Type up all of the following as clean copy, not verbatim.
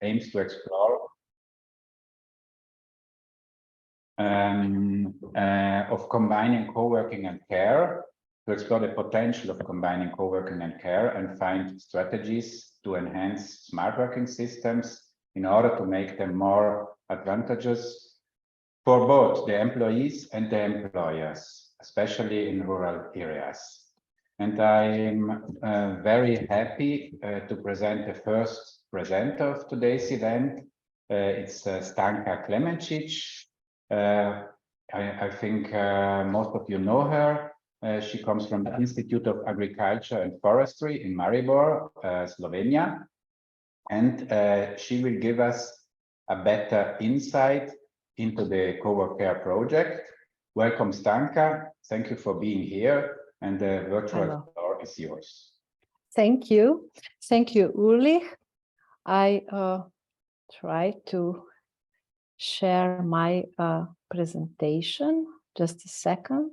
aims to explore of combining co-working and care, to explore the potential of combining co-working and care and find strategies to enhance smart working systems in order to make them more advantageous for both the employees and the employers, especially in rural areas. And I'm very happy to present the first presenter of today's event. It's Stanka Klemencic. I think most of you know her. She comes from the Institute of Agriculture and Forestry in Maribor, Slovenia. And she will give us a better insight into the COWORCare project. Welcome, Stanka. Thank you for being here. And the virtual floor is yours. Thank you. Thank you, Ulrich. I try to share my presentation. Just a second.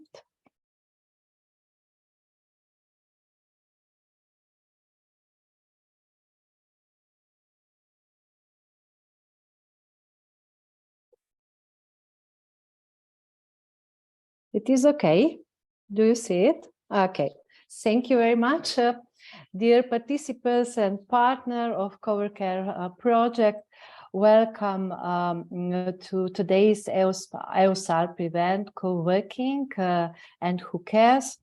It is okay. Do you see it? Okay. Thank you very much, dear participants and partner of COWORCare project. Welcome to today's EUSAL Prevent Co-working and Who Cares.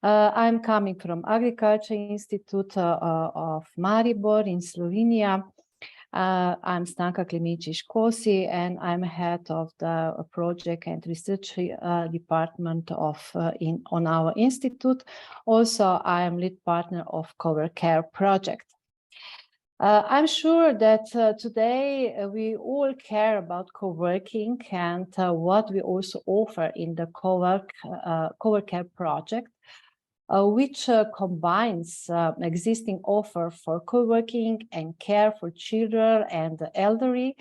I'm coming from Agriculture Institute of Maribor in Slovenia. I'm Stanka Klemencic-Kosi, and I'm head of the project and research department on our institute. Also, I am lead partner of COWORCare project. I'm sure that today we all care about co-working and what we also offer in the COWORCare project, which combines existing offer for co-working and care for children and the elderly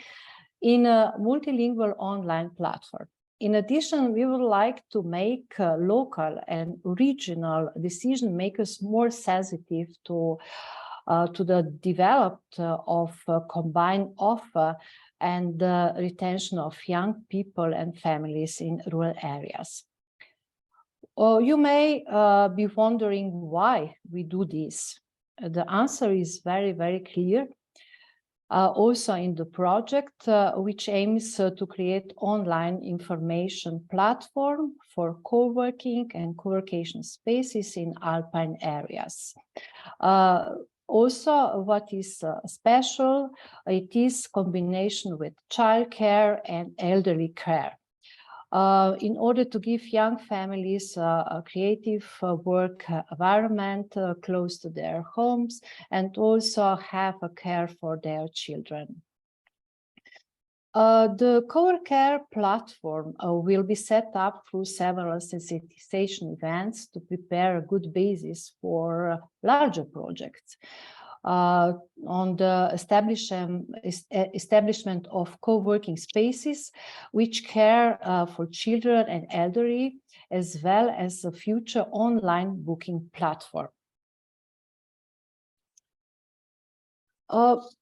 in a multilingual online platform. In addition, we would like to make local and regional decision makers more sensitive to the development of combined offer and the retention of young people and families in rural areas. You may be wondering why we do this. The answer is very, very clear. Also in the project, which aims to create online information platform for co-working and co-working spaces in alpine areas. Also, what is special, it is combination with childcare and elderly care. In order to give young families a creative work environment close to their homes and also have a care for their children. The COWORCare platform will be set up through several sensitization events to prepare a good basis for larger projects. On the establishment of co-working spaces which care for children and elderly, as well as a future online booking platform.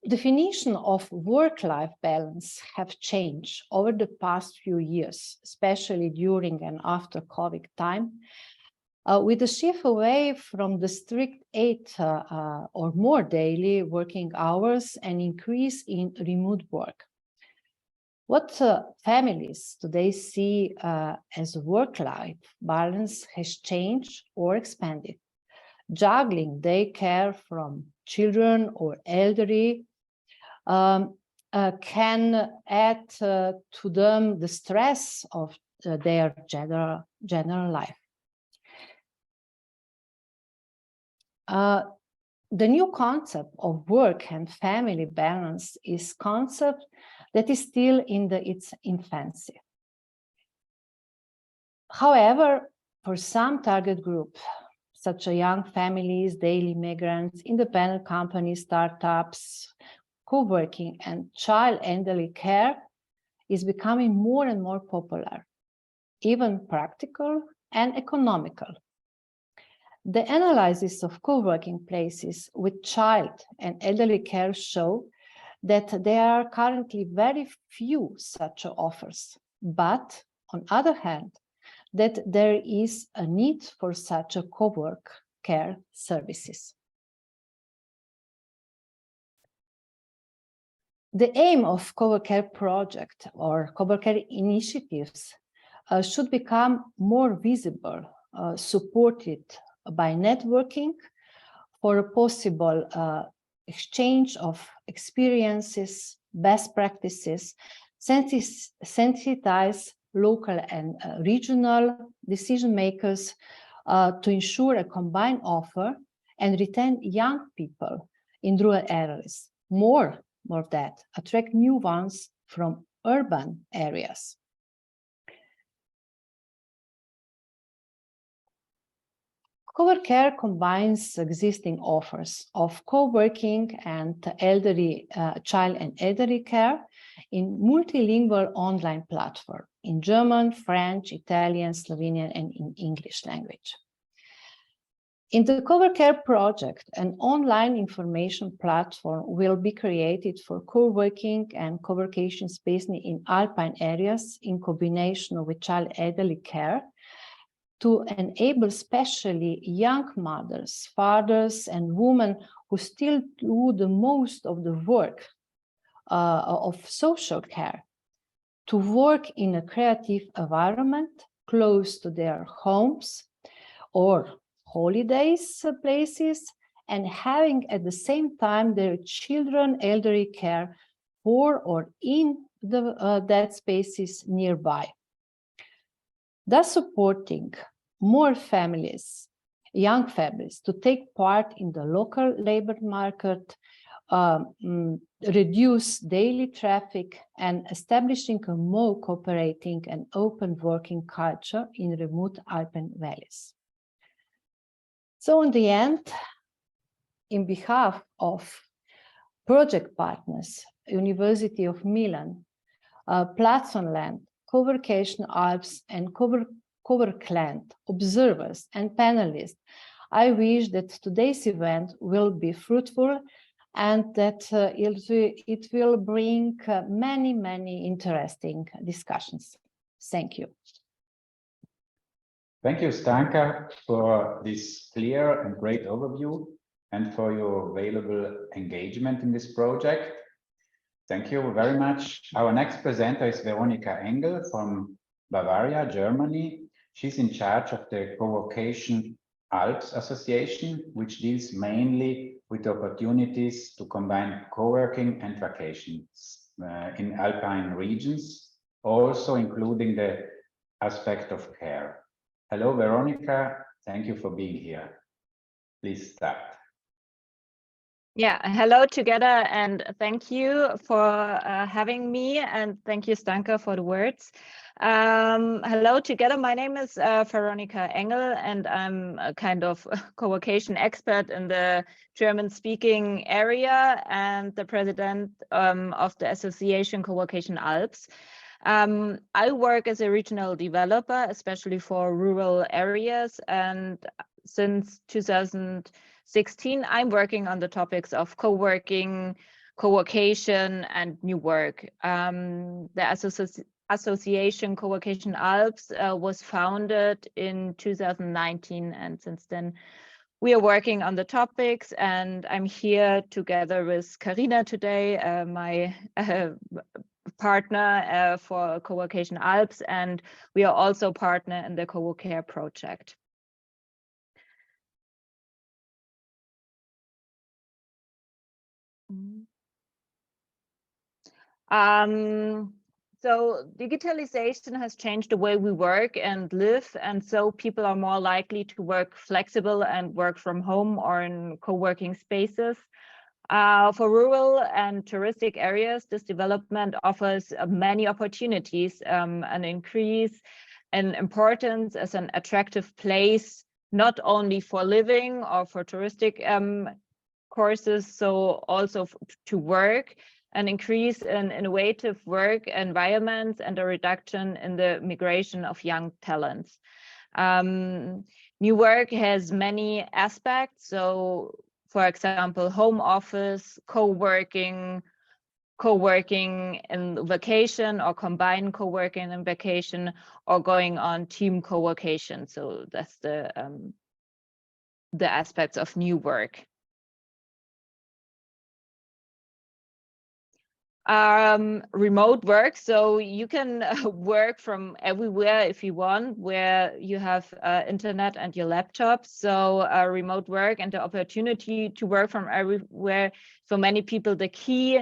Definition of work-life balance have changed over the past few years, especially during and after COVID time. With the shift away from the strict 8 or more daily working hours and increase in remote work. What families today see as work-life balance has changed or expanded. Juggling daycare from children or elderly can add to them the stress of their general life. The new concept of work and family balance is concept that is still in its infancy. However, for some target group, such as young families, daily migrants, independent companies, startups, co-working and child elderly care is becoming more and more popular, even practical and economical. The analysis of co-working places with child and elderly care show that there are currently very few such offers, but on the other hand, that there is a need for such a co-work care services. The aim of COWORCare project or COWORCare initiatives should become more visible, supported by networking for a possible exchange of experiences, best practices, sensitize local and regional decision makers to ensure a combined offer and retain young people in rural areas. More of that, attract new ones from urban areas. COWORCare combines existing offers of co-working and elderly child and elderly care in multilingual online platform in German, French, Italian, Slovenian, and in English language. In the COWORCare project, an online information platform will be created for co-working and co-working space in alpine areas in combination with child elderly care, to enable especially young mothers, fathers, and women who still do the most of the work of social care to work in a creative environment close to their homes or holidays places, and having at the same time their children elderly care for or in that spaces nearby. Thus supporting more families, young families, to take part in the local labor market, reduce daily traffic, and establishing a more cooperating and open working culture in remote alpine valleys. So in the end, in behalf of project partners, University of Milan, Platzonland, COWORCation Alps, and COWORKland observers and panelists, I wish that today's event will be fruitful and that it will bring many interesting discussions. Thank you. Thank you, Stanka, for this clear and great overview and for your available engagement in this project. Thank you very much. Our next presenter is Veronika Engel from Bavaria, Germany. She's in charge of the COWORCation Alps Association, which deals mainly with opportunities to combine co-working and vacations in alpine regions, also including the aspect of care. Hello, Veronika. Thank you for being here. Please start. Yeah, hello together, and thank you for having me, and thank you, Stanka, for the words. Hello together, my name is Veronika Engel, and I'm a kind of co-worcation expert in the German-speaking area and the president of the association COWORCation Alps. I work as a regional developer, especially for rural areas, and since 2016, I'm working on the topics of co-working, co-worcation, and new work. The association COWORCation Alps was founded in 2019, and since then we are working on the topics, and I'm here together with Karina today, my partner for COWORCation Alps, and we are also partner in the COWORCare project. So digitalization has changed the way we work and live, and so people are more likely to work flexible and work from home or in co-working spaces. For rural and touristic areas, this development offers many opportunities, an increase in importance as an attractive place, not only for living or for touristic courses, so also to work, an increase in innovative work environments, and a reduction in the migration of young talents. New work has many aspects. So, for example, home office, co-working, co-working in vacation or combine co-working and vacation or going on team co-location. So that's the aspects of new work. Remote work, so you can work from everywhere if you want, where you have internet and your laptop. So remote work and the opportunity to work from everywhere, for many people the key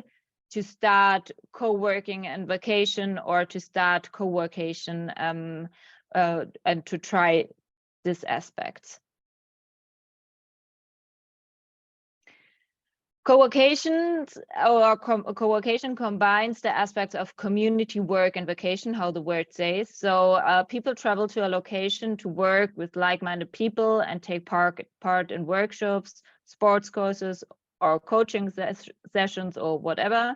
to start co-working and vacation, or to start co-worcation and to try this aspect. Co-working combines the aspects of community work and vacation, how the word says. So people travel to a location to work with like-minded people and take part in workshops, sports courses, or coaching sessions, or whatever.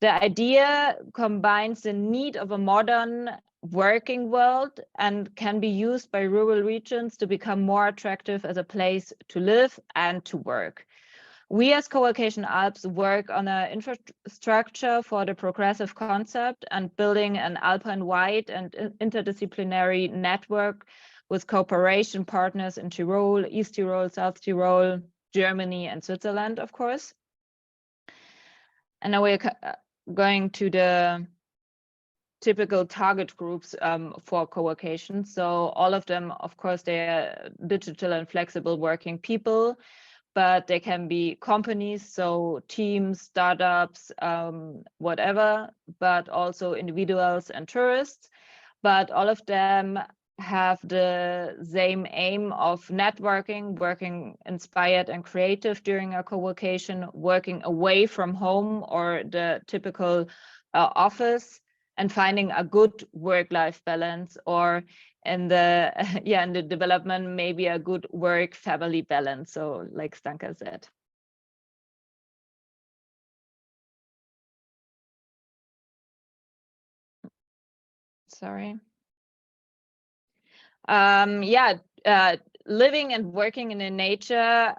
The idea combines the need of a modern working world and can be used by rural regions to become more attractive as a place to live and to work. We as COWORCation Alps work on an infrastructure for the progressive concept and building an Alpine-wide and interdisciplinary network with cooperation partners in Tyrol, East Tyrol, South Tyrol, Germany, and Switzerland, of course. And now we're going to the typical target groups for COWORCation. So all of them, of course, they are digital and flexible working people, but they can be companies, so teams, startups, whatever, but also individuals and tourists. But all of them have the same aim of networking, working inspired and creative during a co-worcation, working away from home or the typical office, and finding a good work-life balance, or in the development, maybe a good work-family balance. So like Stanka said. Sorry. Living and working in the nature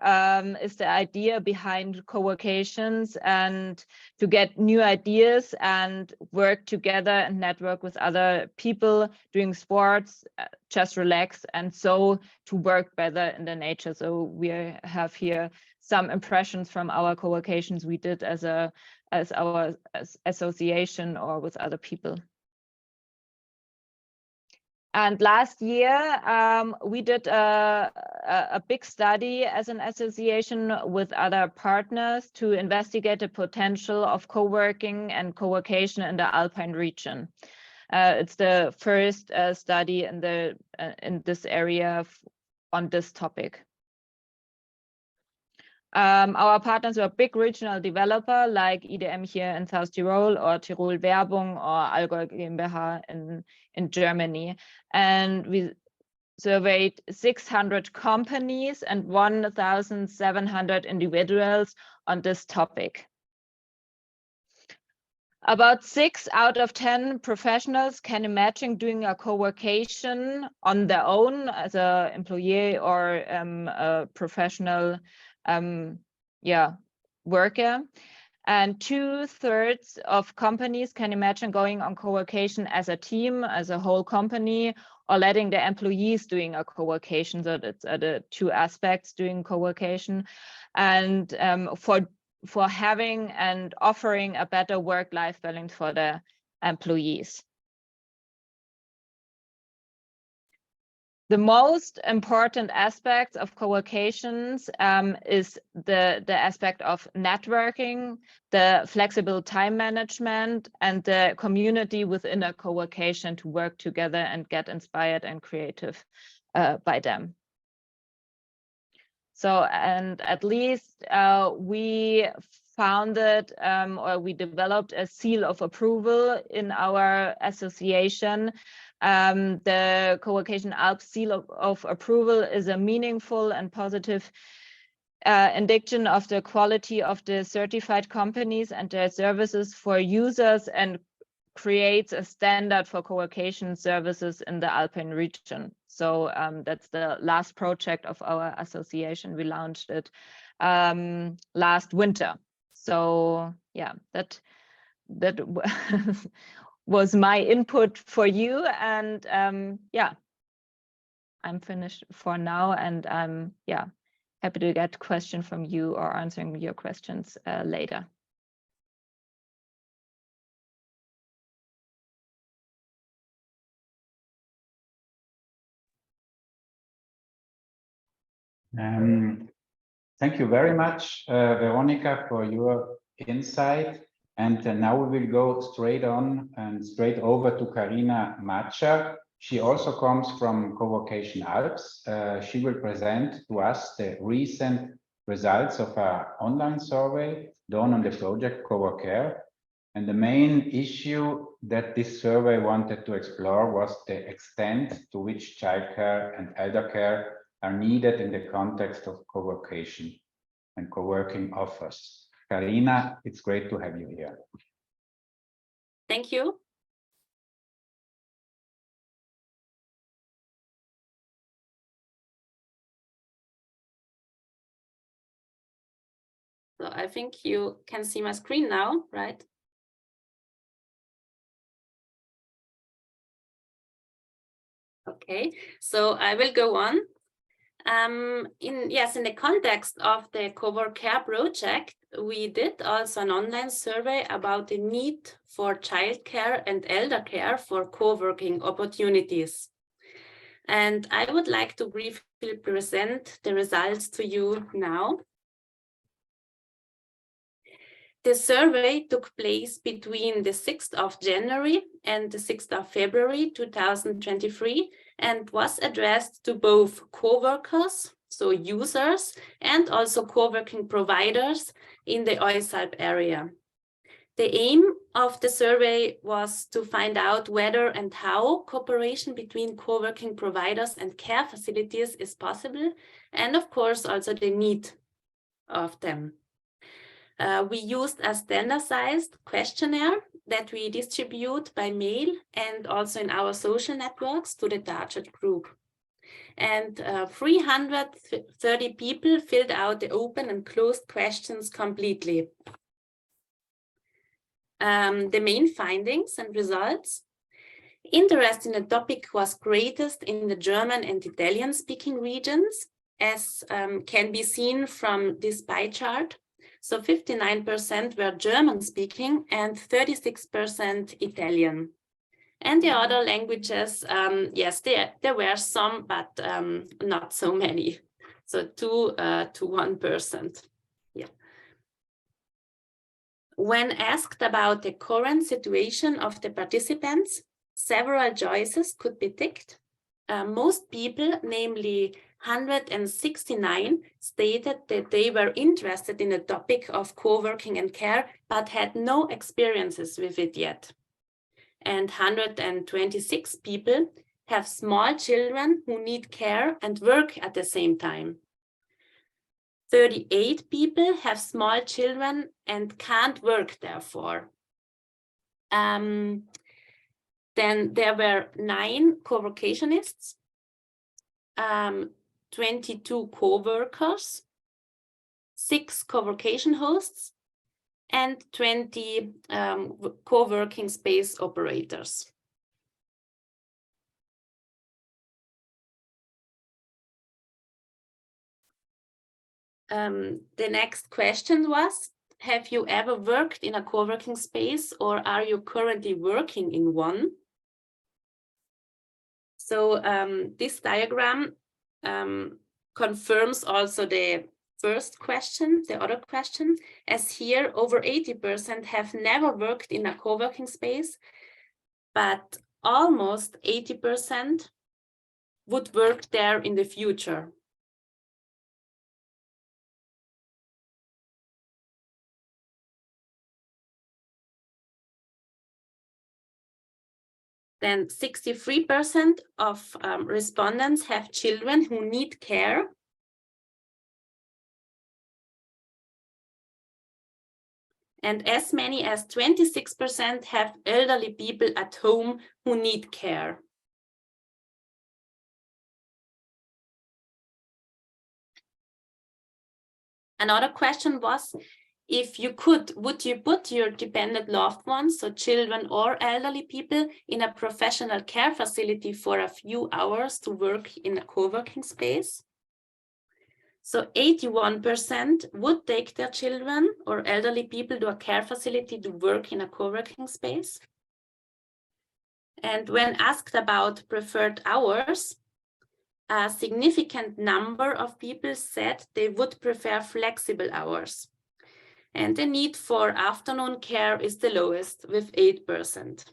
is the idea behind co-worcations, and to get new ideas and work together and network with other people doing sports, just relax, and so to work better in the nature. So we have here some impressions from our co-worcations we did as our association or with other people. And last year, we did a big study as an association with other partners to investigate the potential of co-working and co-worcation in the Alpine region. It's the first study in this area on this topic. Our partners were big regional developer like IDM here in South Tyrol, or Tirol Werbung, or Allgäu GmbH in Germany. And we surveyed 600 companies and 1,700 individuals on this topic. About 6 out of 10 professionals can imagine doing a co-worcation on their own as an employee or a professional worker. And 2/3 of companies can imagine going on co-worcation as a team, as a whole company, or letting the employees doing a co-worcation. So that's the two aspects doing co-worcation. And for having and offering a better work-life balance for the employees. The most important aspect of co-worcations is the aspect of networking, the flexible time management, and the community within a co-worcation to work together and get inspired and creative by them. So, and at least we founded or we developed a seal of approval in our association. The COWORCation Alps seal of approval is a meaningful and positive indication of the quality of the certified companies and their services for users, and creates a standard for co-worcation services in the Alpine region. So that's the last project of our association. We launched it last winter. So yeah, that that was my input for you. And yeah, I'm finished for now, and I'm happy to get question from you or answering your questions later. Thank you very much, Veronica, for your insight. And now we will go straight on and straight over to Karina Macha. She also comes from COWORCation Alps. She will present to us the recent results of our online survey done on the project COWORCare. And the main issue that this survey wanted to explore was the extent to which childcare and elder care are needed in the context of co-workation and co-working offers. Karina, it's great to have you here. Thank you. So I think you can see my screen now, right? Okay, so I will go on. In the context of the COWORCare project, we did also an online survey about the need for childcare and elder care for co-working opportunities. And I would like to briefly present the results to you now. The survey took place between the 6th of January and the 6th of February 2023 and was addressed to both co-workers, so users, and also co-working providers in the OISALP area. The aim of the survey was to find out whether and how cooperation between co-working providers and care facilities is possible, and of course also the need of them. We used a standardized questionnaire that we distribute by mail and also in our social networks to the target group. And 330 people filled out the open and closed questions completely. The main findings and results. Interest in the topic was greatest in the German and Italian speaking regions, as can be seen from this pie chart. So 59% were German speaking and 36% Italian. And the other languages, yes, there were some, but not so many. So 2 to 1%. Yeah. When asked about the current situation of the participants, several choices could be ticked. Most people, namely 169, stated that they were interested in the topic of co-working and care, but had no experiences with it yet. And 126 people have small children who need care and work at the same time. 38 people have small children and can't work, therefore. Then there were 9 co-workationists, 22 co-workers, 6 co-worcation hosts, and 20 co-working space operators. The next question was, have you ever worked in a co-working space or are you currently working in one? So this diagram confirms also the first question, the other question, as here over 80% have never worked in a co-working space, but almost 80% would work there in the future. Then 63% of respondents have children who need care. And as many as 26% have elderly people at home who need care. Another question was, if you could, would you put your dependent loved ones, so children or elderly people, in a professional care facility for a few hours to work in a co-working space? So 81% would take their children or elderly people to a care facility to work in a co-working space. And when asked about preferred hours, a significant number of people said they would prefer flexible hours. And the need for afternoon care is the lowest, with 8%.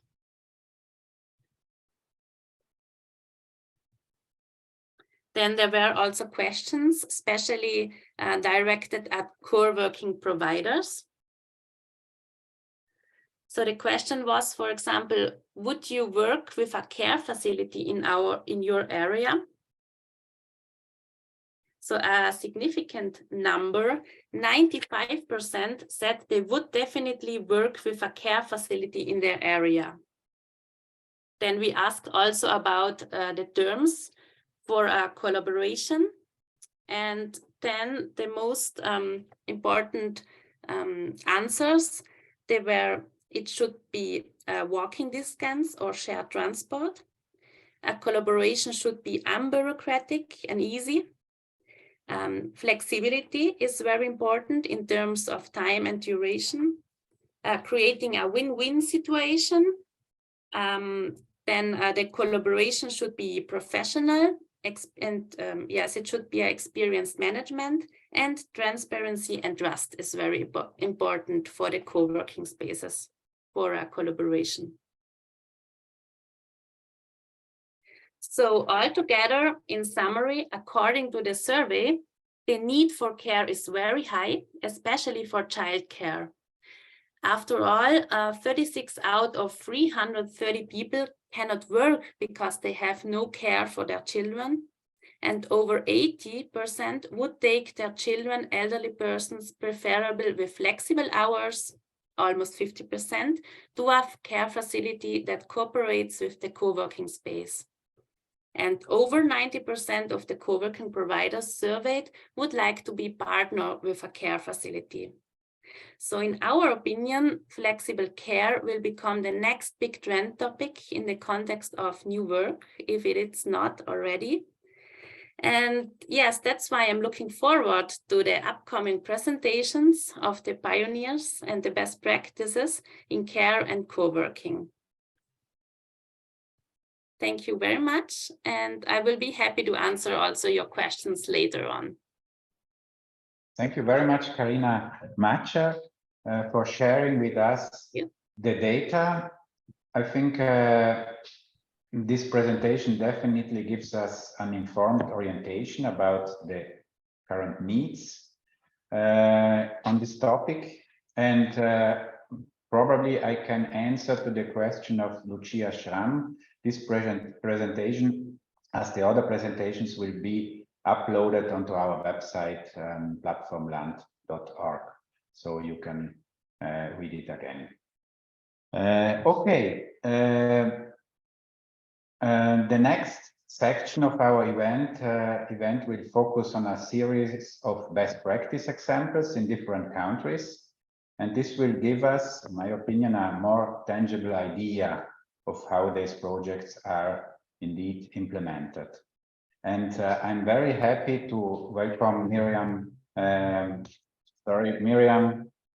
Then there were also questions, especially directed at co-working providers. So the question was, for example, would you work with a care facility in your area? So a significant number, 95%, said they would definitely work with a care facility in their area. Then we asked also about the terms for a collaboration. And then the most important answers, they were, it should be a walking distance or shared transport. A collaboration should be unbureaucratic and easy. Flexibility is very important in terms of time and duration. Creating a win-win situation. Then the collaboration should be professional, and yes, it should be experienced management, and transparency and trust is very important for the co-working spaces for a collaboration. So altogether, in summary, according to the survey, the need for care is very high, especially for childcare. After all, 36 out of 330 people cannot work because they have no care for their children. And over 80% would take their children, elderly persons, preferable with flexible hours, almost 50%, to a care facility that cooperates with the co-working space. And over 90% of the co-working providers surveyed would like to be partnered with a care facility. So in our opinion, flexible care will become the next big trend topic in the context of new work, if it is not already. And yes, that's why I'm looking forward to the upcoming presentations of the pioneers and the best practices in care and co-working. Thank you very much, and I will be happy to answer also your questions later on. Thank you very much, Karina Macha, for sharing with us the data. I think this presentation definitely gives us an informed orientation about the current needs on this topic. And probably I can answer to the question of Lucia Schramm. This presentation, as the other presentations, will be uploaded onto our website, platformland.org, so you can read it again. Okay, the next section of our event will focus on a series of best practice examples in different countries, and this will give us, in my opinion, a more tangible idea of how these projects are indeed implemented. And I'm very happy to welcome Miriam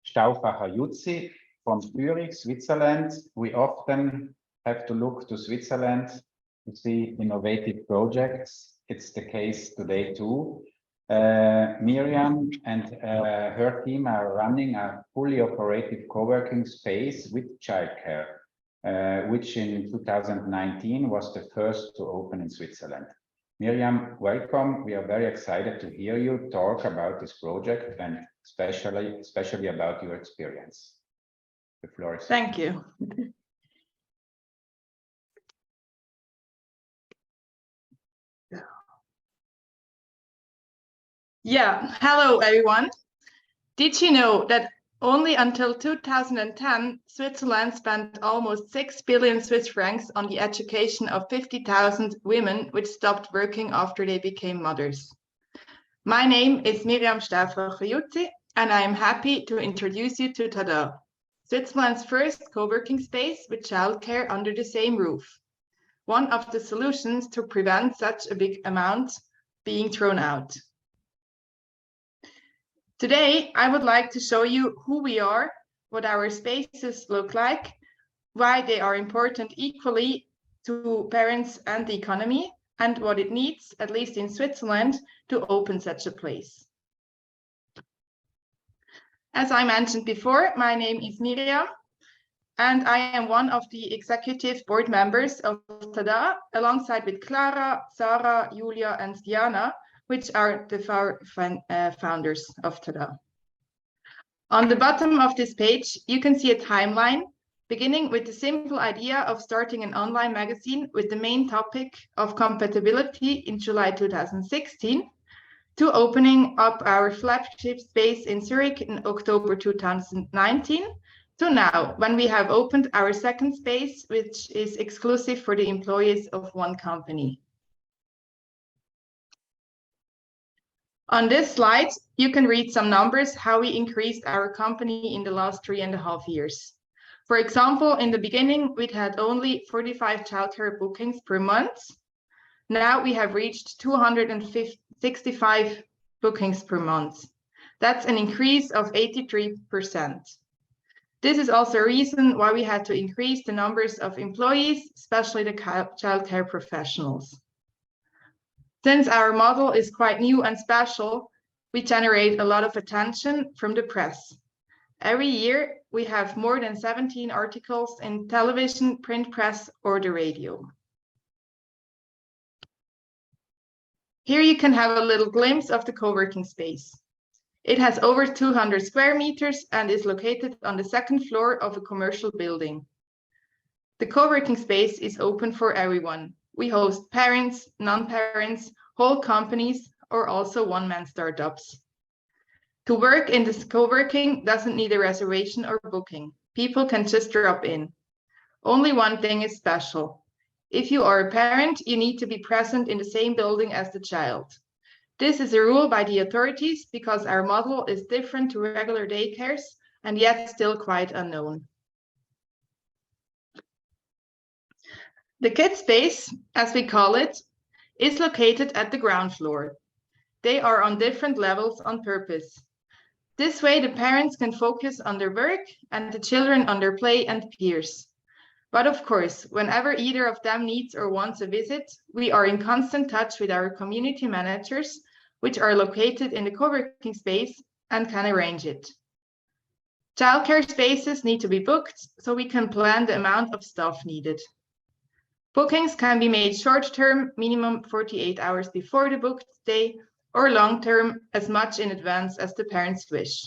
Stauffacher-Jutzi from Zurich, Switzerland. We often have to look to Switzerland to see innovative projects. It's the case today too. Miriam and her team are running a fully operative co-working space with childcare, which in 2019 was the first to open in Switzerland. Miriam, welcome. We are very excited to hear you talk about this project and especially about your experience. The floor is yours. Thank you. Yeah, hello everyone. Did you know that only until 2010, Switzerland spent almost 6 billion Swiss francs on the education of 50,000 women which stopped working after they became mothers? My name is Miriam Stauffacher-Jutzi. and I am happy to introduce you to Tada, Switzerland's first co-working space with childcare under the same roof. One of the solutions to prevent such a big amount being thrown out. Today, I would like to show you who we are, what our spaces look like, why they are important equally to parents and the economy, and what it needs, at least in Switzerland, to open such a place. As I mentioned before, my name is Miriam, and I am one of the executive board members of Tada, alongside with Clara, Sarah, Julia, and Diana, which are the founders of Tada. On the bottom of this page, you can see a timeline beginning with the simple idea of starting an online magazine with the main topic of compatibility in July 2016, to opening up our flagship space in Zurich in October 2019, to now, when we have opened our second space, which is exclusive for the employees of one company. On this slide, you can read some numbers how we increased our company in the last 3.5 years. For example, in the beginning, we had only 45 childcare bookings per month. Now we have reached 265 bookings per month. That's an increase of 83%. This is also a reason why we had to increase the numbers of employees, especially the childcare professionals. Since our model is quite new and special, we generate a lot of attention from the press. Every year, we have more than 17 articles in television, print press, or the radio. Here you can have a little glimpse of the co-working space. It has over 200 square meters and is located on the second floor of a commercial building. The co-working space is open for everyone. We host parents, non-parents, whole companies, or also one-man startups. To work in this co-working doesn't need a reservation or booking. People can just drop in. Only one thing is special. If you are a parent, you need to be present in the same building as the child. This is a rule by the authorities because our model is different to regular daycares and yet still quite unknown. The kids space, as we call it, is located at the ground floor. They are on different levels on purpose. This way, the parents can focus on their work and the children on their play and peers. But of course, whenever either of them needs or wants a visit, we are in constant touch with our community managers, which are located in the co-working space and can arrange it. Childcare spaces need to be booked so we can plan the amount of staff needed. Bookings can be made short-term, minimum 48 hours before the booked day, or long-term, as much in advance as the parents wish.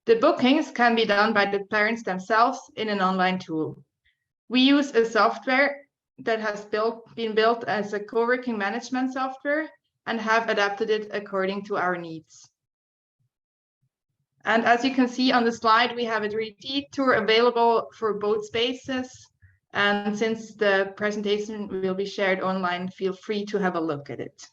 The bookings can be done by the parents themselves in an online tool. We use a software that has been built as a co-working management software and have adapted it according to our needs. And as you can see on the slide, we have a 3D tour available for both spaces. And since the presentation will be shared online, feel free to have a look at it.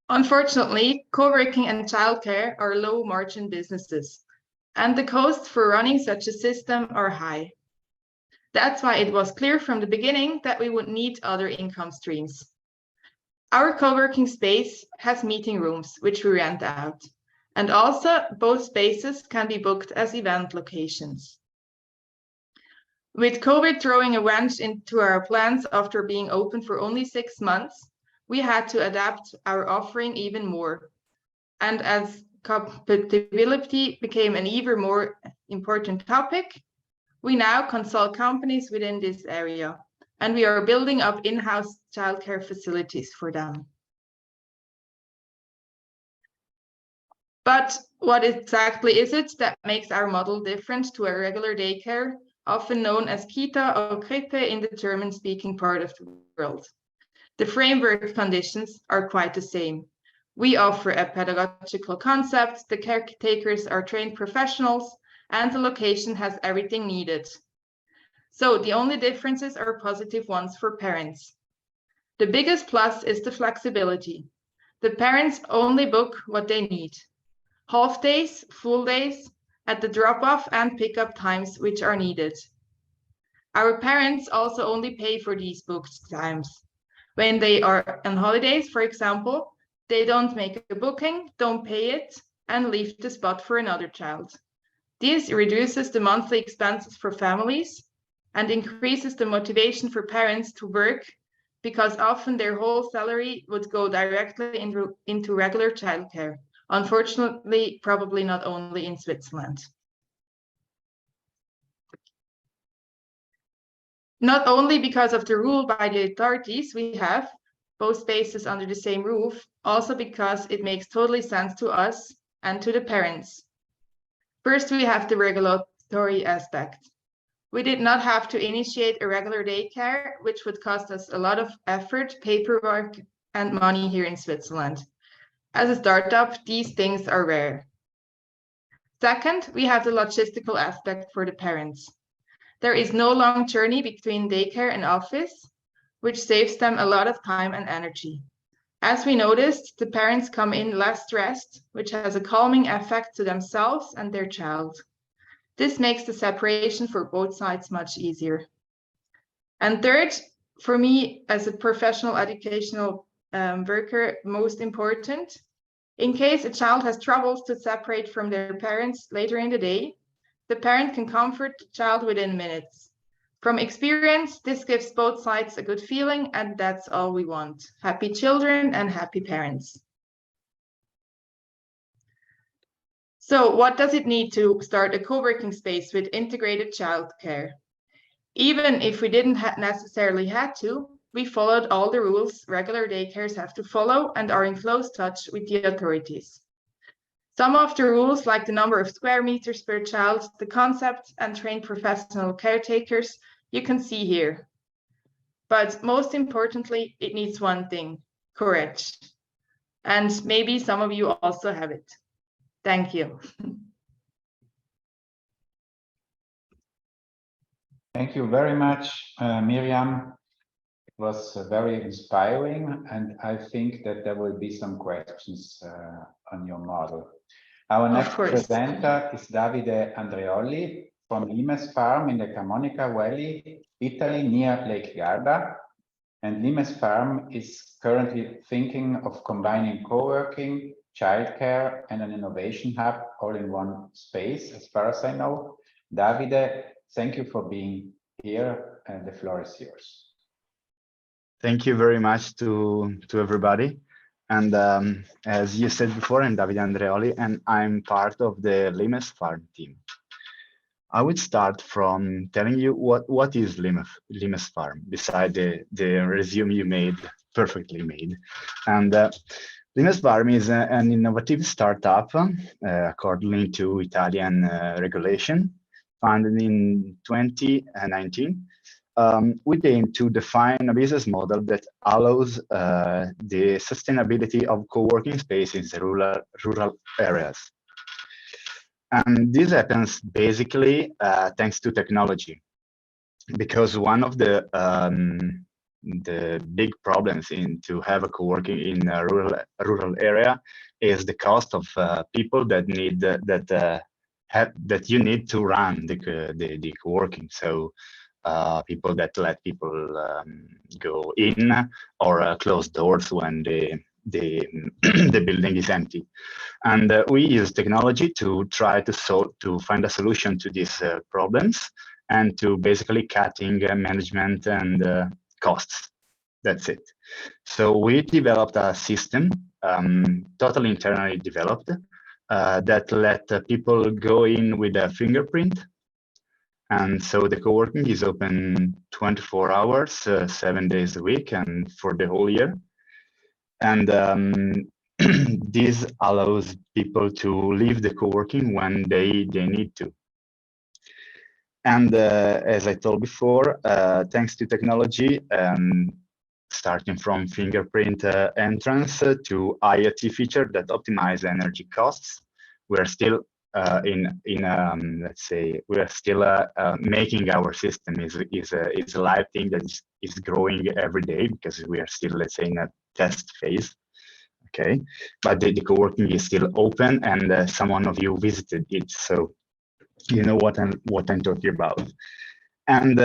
Unfortunately, co-working and childcare are low margin businesses, and the costs for running such a system are high. That's why it was clear from the beginning that we would need other income streams. Our co-working space has meeting rooms, which we rent out, and also both spaces can be booked as event locations. With COVID throwing a wrench into our plans after being open for only 6 months, we had to adapt our offering even more. And as compatibility became an even more important topic, we now consult companies within this area, and we are building up in-house childcare facilities for them. But what exactly is it that makes our model different to a regular daycare, often known as Kita or Krippe in the German-speaking part of the world? The framework conditions are quite the same. We offer a pedagogical concept, the caretakers are trained professionals, and the location has everything needed. So the only differences are positive ones for parents. The biggest plus is the flexibility. The parents only book what they need. Half days, full days, at the drop-off and pick-up times which are needed. Our parents also only pay for these booked times. When they are on holidays, for example, they don't make a booking, don't pay it, and leave the spot for another child. This reduces the monthly expenses for families and increases the motivation for parents to work, because often their whole salary would go directly into regular childcare. Unfortunately, probably not only in Switzerland. Not only because of the rule by the authorities we have, both spaces under the same roof, also because it makes totally sense to us and to the parents. First, we have the regulatory aspect. We did not have to initiate a regular daycare, which would cost us a lot of effort, paperwork, and money here in Switzerland. As a startup, these things are rare. Second, we have the logistical aspect for the parents. There is no long journey between daycare and office, which saves them a lot of time and energy. As we noticed, the parents come in less stressed, which has a calming effect to themselves and their child. This makes the separation for both sides much easier. And third, for me as a professional educational worker, most important, in case a child has troubles to separate from their parents later in the day, the parent can comfort the child within minutes. From experience, this gives both sides a good feeling, and that's all we want. Happy children and happy parents. So what does it need to start a co-working space with integrated childcare? Even if we didn't necessarily had to, we followed all the rules regular daycares have to follow and are in close touch with the authorities. Some of the rules, like the number of square meters per child, the concept, and trained professional caretakers, you can see here. But most importantly, it needs one thing: courage. And maybe some of you also have it. Thank you. Thank you very much, Miriam. It was very inspiring, and I think that there will be some questions on your model. Our next presenter is Davide Andreoli from Limes Farm in the Camonica Valley, Italy, near Lake Garda. And Limes Farm is currently thinking of combining co-working, childcare, and an innovation hub all in one space, as far as I know. Davide, thank you for being here, and the floor is yours. Thank you very much to everybody. And as you said before, I'm Davide Andreoli, and I'm part of the Limes Farm team. I would start from telling you what is Limes Farm, beside the resume you made, perfectly made. And Limes Farm is an innovative startup, according to Italian regulation, founded in 2019. We aim to define a business model that allows the sustainability of co-working spaces in rural areas. And this happens basically thanks to technology, because one of the big problems to have a co-working in a rural area is the cost of people that need that you need to run the co-working. So people that let people go in or close doors when the building is empty. And we use technology to try to find a solution to these problems, and to basically cutting management and costs. That's it. So we developed a system, totally internally developed, that let people go in with a fingerprint. And so the co-working is open 24 hours, 7 days a week, and for the whole year. And this allows people to leave the co-working when they need to. And as I told before, thanks to technology, starting from fingerprint entrance to IoT feature that optimize energy costs, we're still let's say we are still making our system is a live thing that is growing every day, because we are still, let's say, in a test phase. Okay, but the coworking is still open, and some of you visited it, so you know what I'm talking about. And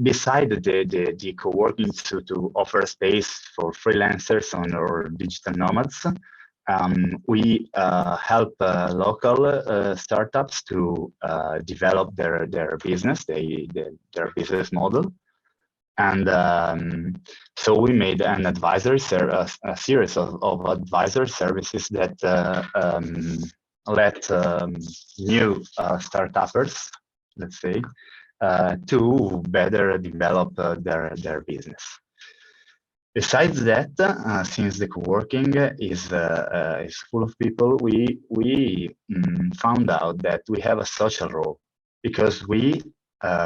beside the coworking to offer space for freelancers or digital nomads, we help local startups to develop their business, their business model. And so we made an advisory a series of advisory services that let new startuppers, let's say, to better develop their business. Besides that, since the coworking is full of people, we found out that we have a social role, because we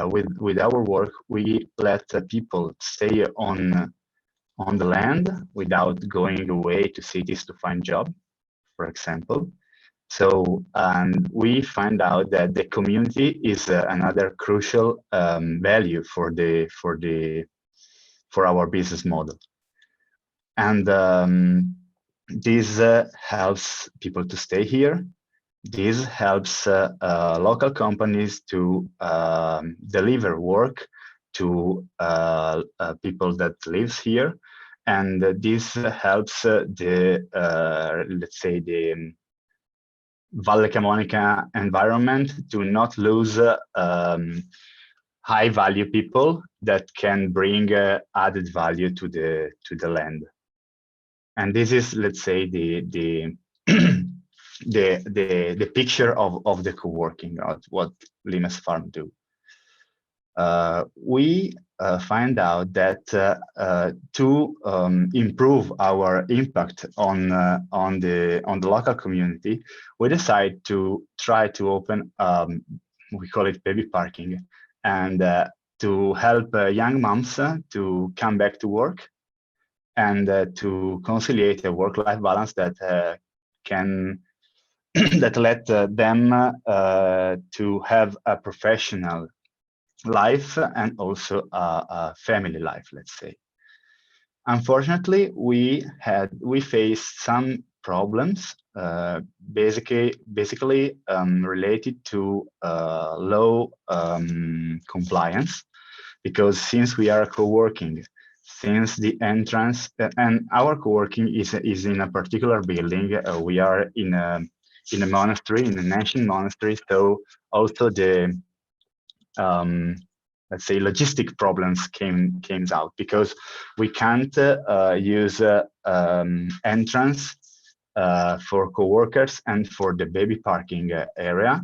with our work we let people stay on the land without going away to cities to find job, for example. So we find out that the community is another crucial value for our business model. And this helps people to stay here. This helps local companies to deliver work to people that lives here, and this helps let's say the Valle Camonica environment to not lose high value people that can bring added value to the land. And this is, let's say, the picture of the coworking, of what Limes Farm do. We find out that to improve our impact on the local community, we decide to try to open, we call it baby parking, and to help young moms to come back to work, and to conciliate a work-life balance that can that let them to have a professional life and also a family life, let's say. Unfortunately, we faced some problems, basically related to low compliance, because since we are co-working, since the entrance, and our co-working is in a particular building, we are in a monastery, in an ancient monastery, so also the let's say logistic problems came out, because we can't use entrance for co-workers and for the baby parking area.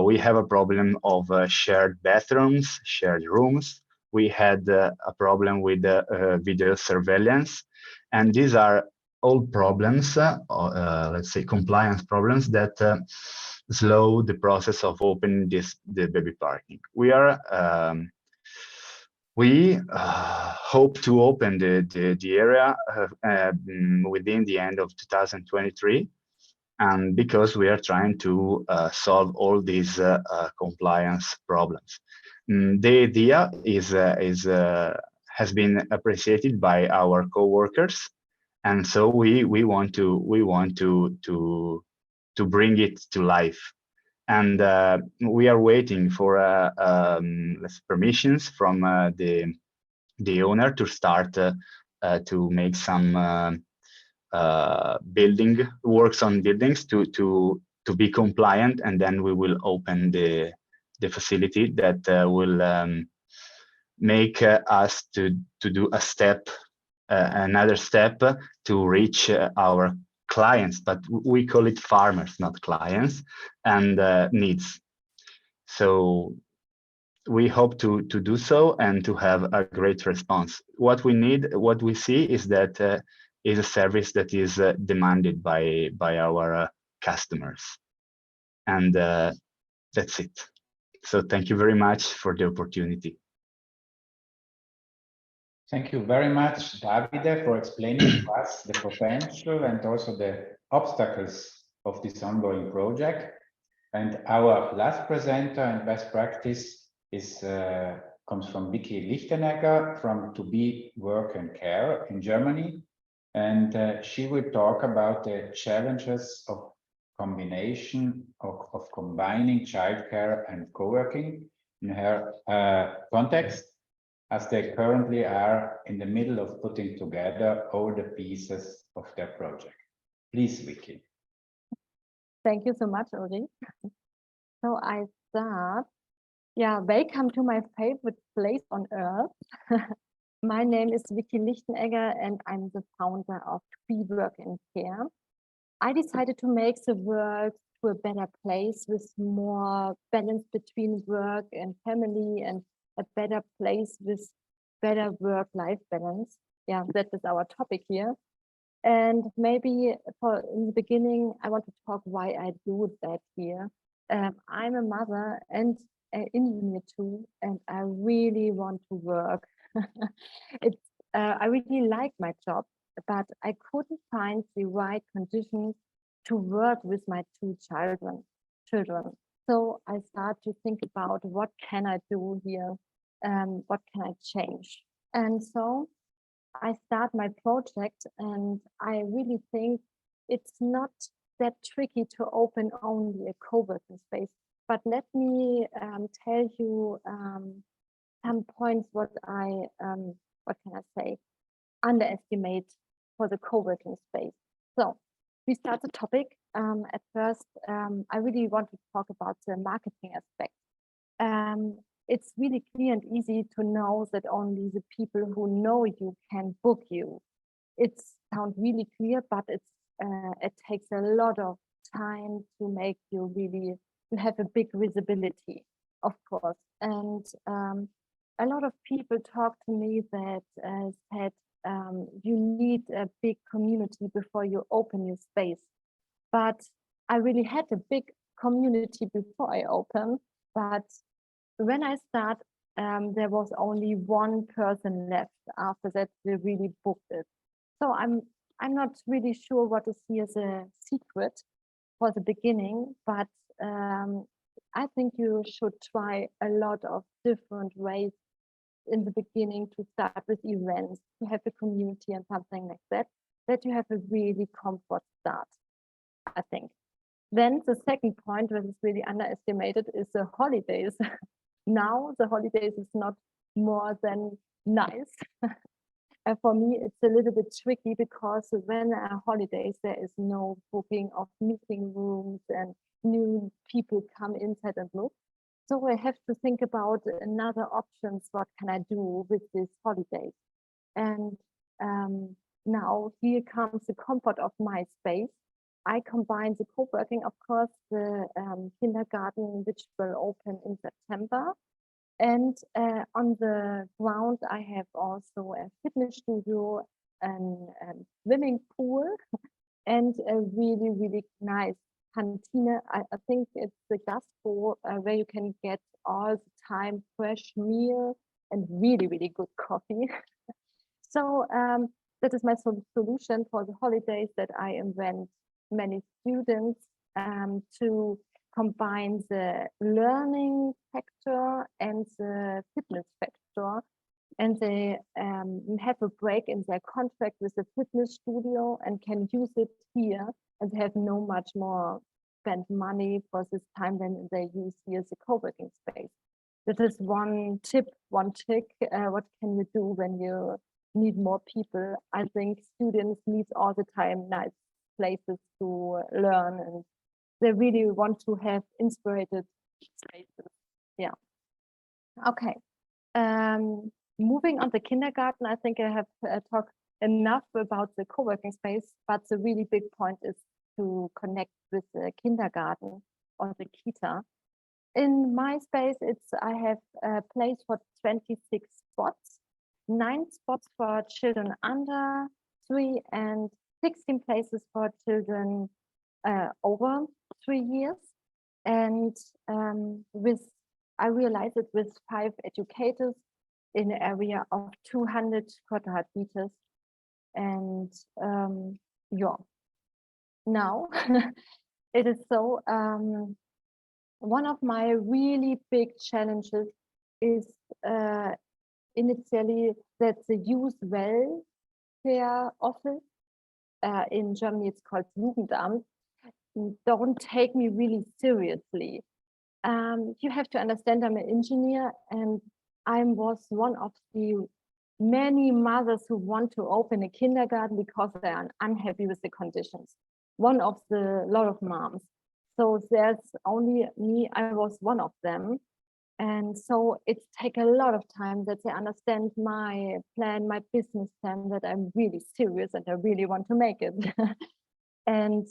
We have a problem of shared bathrooms, shared rooms. We had a problem with video surveillance, and these are all problems, let's say compliance problems, that slow the process of opening the baby parking. We hope to open the area within the end of 2023, and because we are trying to solve all these compliance problems. The idea has been appreciated by our co-workers, and so we want to bring it to life. And we are waiting for permissions from the owner to start to make some building works on buildings to be compliant, and then we will open the facility that will make us to do a step, another step to reach our clients, but we call it farmers, not clients, and needs. So we hope to do so and to have a great response. What we need, what we see is that is a service that is demanded by our customers, and that's it. So thank you very much for the opportunity. Thank you very much, Davide, for explaining to us the potential and also the obstacles of this ongoing project. And our last presenter and best practice is comes from Vicky Lichtenegger from To Be Work and Care in Germany. And she will talk about the challenges of combination of combining childcare and co-working in her context, as they currently are in the middle of putting together all the pieces of their project. Please, Vicky. Thank you so much, Uri. So I start. Yeah, welcome to my favorite place on earth. My name is Vicky Lichtenegger and I'm the founder of COWORCare. I decided to make the world to a better place with more balance between work and family, and a better place with better work-life balance. Yeah, that is our topic here. And maybe in the beginning, I want to talk why I do that here. I'm a mother and an engineer too, and I really want to work. I really like my job, but I couldn't find the right conditions to work with my two children. So I start to think about what can I do here, what can I change? And so I start my project, and I really think it's not that tricky to open only a co-working space. But let me tell you some points what can I say, underestimate for the co-working space. So we start the topic. At first, I really want to talk about the marketing aspect. It's really clear and easy to know that only the people who know you can book you. It sounds really clear, but it takes a lot of time to make you really have a big visibility, of course. And a lot of people talk to me that said you need a big community before you open your space. But I really had a big community before I opened, but when I start, there was only one person left. After that, we really booked it. So I'm not really sure what is here the secret for the beginning, but I think you should try a lot of different ways in the beginning to start with events, to have a community and something like that you have a really comfort start, I think. Then the second point, which is really underestimated, is the holidays. Now the holidays is not more than nice. And for me, it's a little bit tricky because when there are holidays, there is no booking of meeting rooms and new people come inside and look. So I have to think about another options. What can I do with these holidays? And now here comes the comfort of my space. I combine the co-working, of course, the kindergarten, which will open in September. And on the ground, I have also a fitness studio and swimming pool and a really, really nice canteen. I think it's the gastro where you can get all the time fresh meal and really, really good coffee. So that is my solution for the holidays, that I invent many students to combine the learning factor and the fitness factor, and they have a break in their contract with the fitness studio and can use it here, and they have no much more spend money for this time than they use here the co-working space. That is one tip, one trick. What can you do when you need more people? I think students need all the time nice places to learn, and they really want to have inspired spaces. Yeah. Okay. Moving on to kindergarten, I think I have talked enough about the co-working space, but the really big point is to connect with the kindergarten or the kita. In my space, I have a place for 26 spots, 9 spots for children under 3 and 16 places for children over 3 years. And I realized it with 5 educators in an area of 200 quadrat meters. And yeah, now it is so, one of my really big challenges is initially that the youth welfare office in Germany it's called Jugendamt, don't take me really seriously. You have to understand I'm an engineer, and I was one of the many mothers who want to open a kindergarten because they are unhappy with the conditions. One of the lot of moms. So there's only me, I was one of them. And so it takes a lot of time that they understand my plan, my business plan, that I'm really serious and I really want to make it. And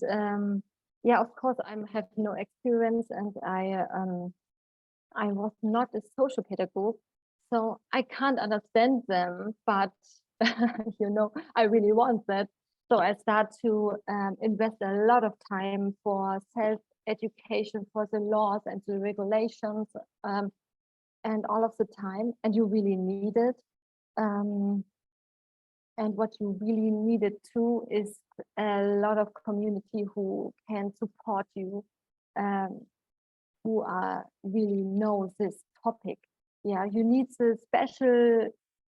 yeah, of course, I have no experience, and I was not a social pedagogue, so I can't understand them, but you know, I really want that. So I start to invest a lot of time for self-education, for the laws and the regulations, and all of the time, and you really need it. And what you really needed too is a lot of community who can support you, who really know this topic. Yeah, you need the special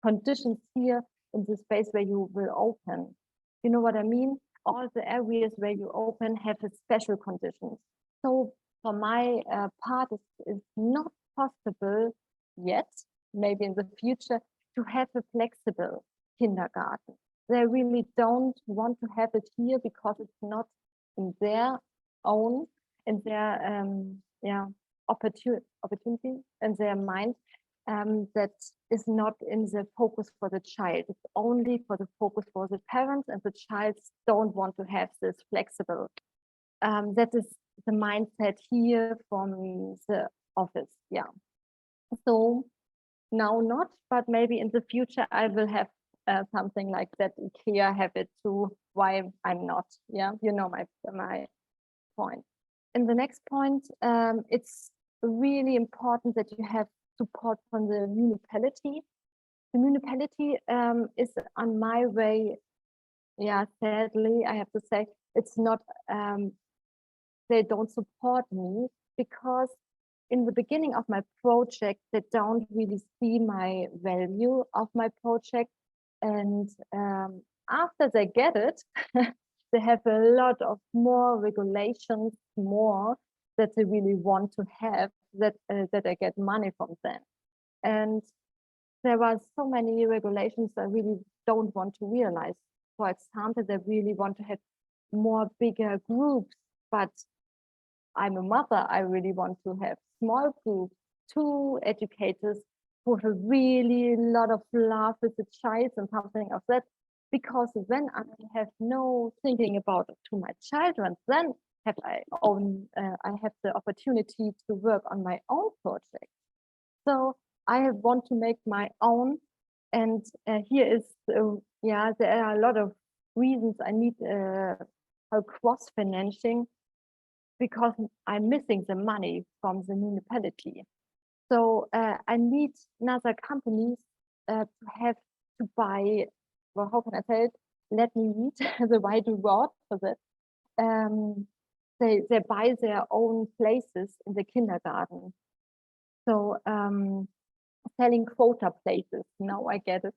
conditions here in the space where you will open. You know what I mean? All the areas where you open have a special conditions. So for my part, it's not possible yet, maybe in the future, to have a flexible kindergarten. They really don't want to have it here because it's not in their own, in their opportunity in their mind, that is not in the focus for the child. It's only for the focus for the parents, and the child don't want to have this flexible. That is the mindset here from the office. Yeah. So now not, but maybe in the future I will have something like that. IKEA have it too. Why I'm not? Yeah, you know my point. In the next point, it's really important that you have support from the municipality. The municipality is on my way. Yeah, sadly, I have to say it's not. They don't support me because in the beginning of my project, they don't really see my value of my project, and after they get it, they have a lot of more regulations, more that they really want to have, that I get money from them. And there are so many regulations I really don't want to realize. For example, they really want to have more bigger groups, but I'm a mother, I really want to have small groups, 2 educators who have really a lot of love with the child and something of that. Because when I have no thinking about it to my children, then I have the opportunity to work on my own project. So I want to make my own, and here is there are a lot of reasons I need cross financing, because I'm missing the money from the municipality. So I need another companies to have to buy, well, how can I say it? Let me read the right word for that. They buy their own places in the kindergarten. So selling quota places, now I get it.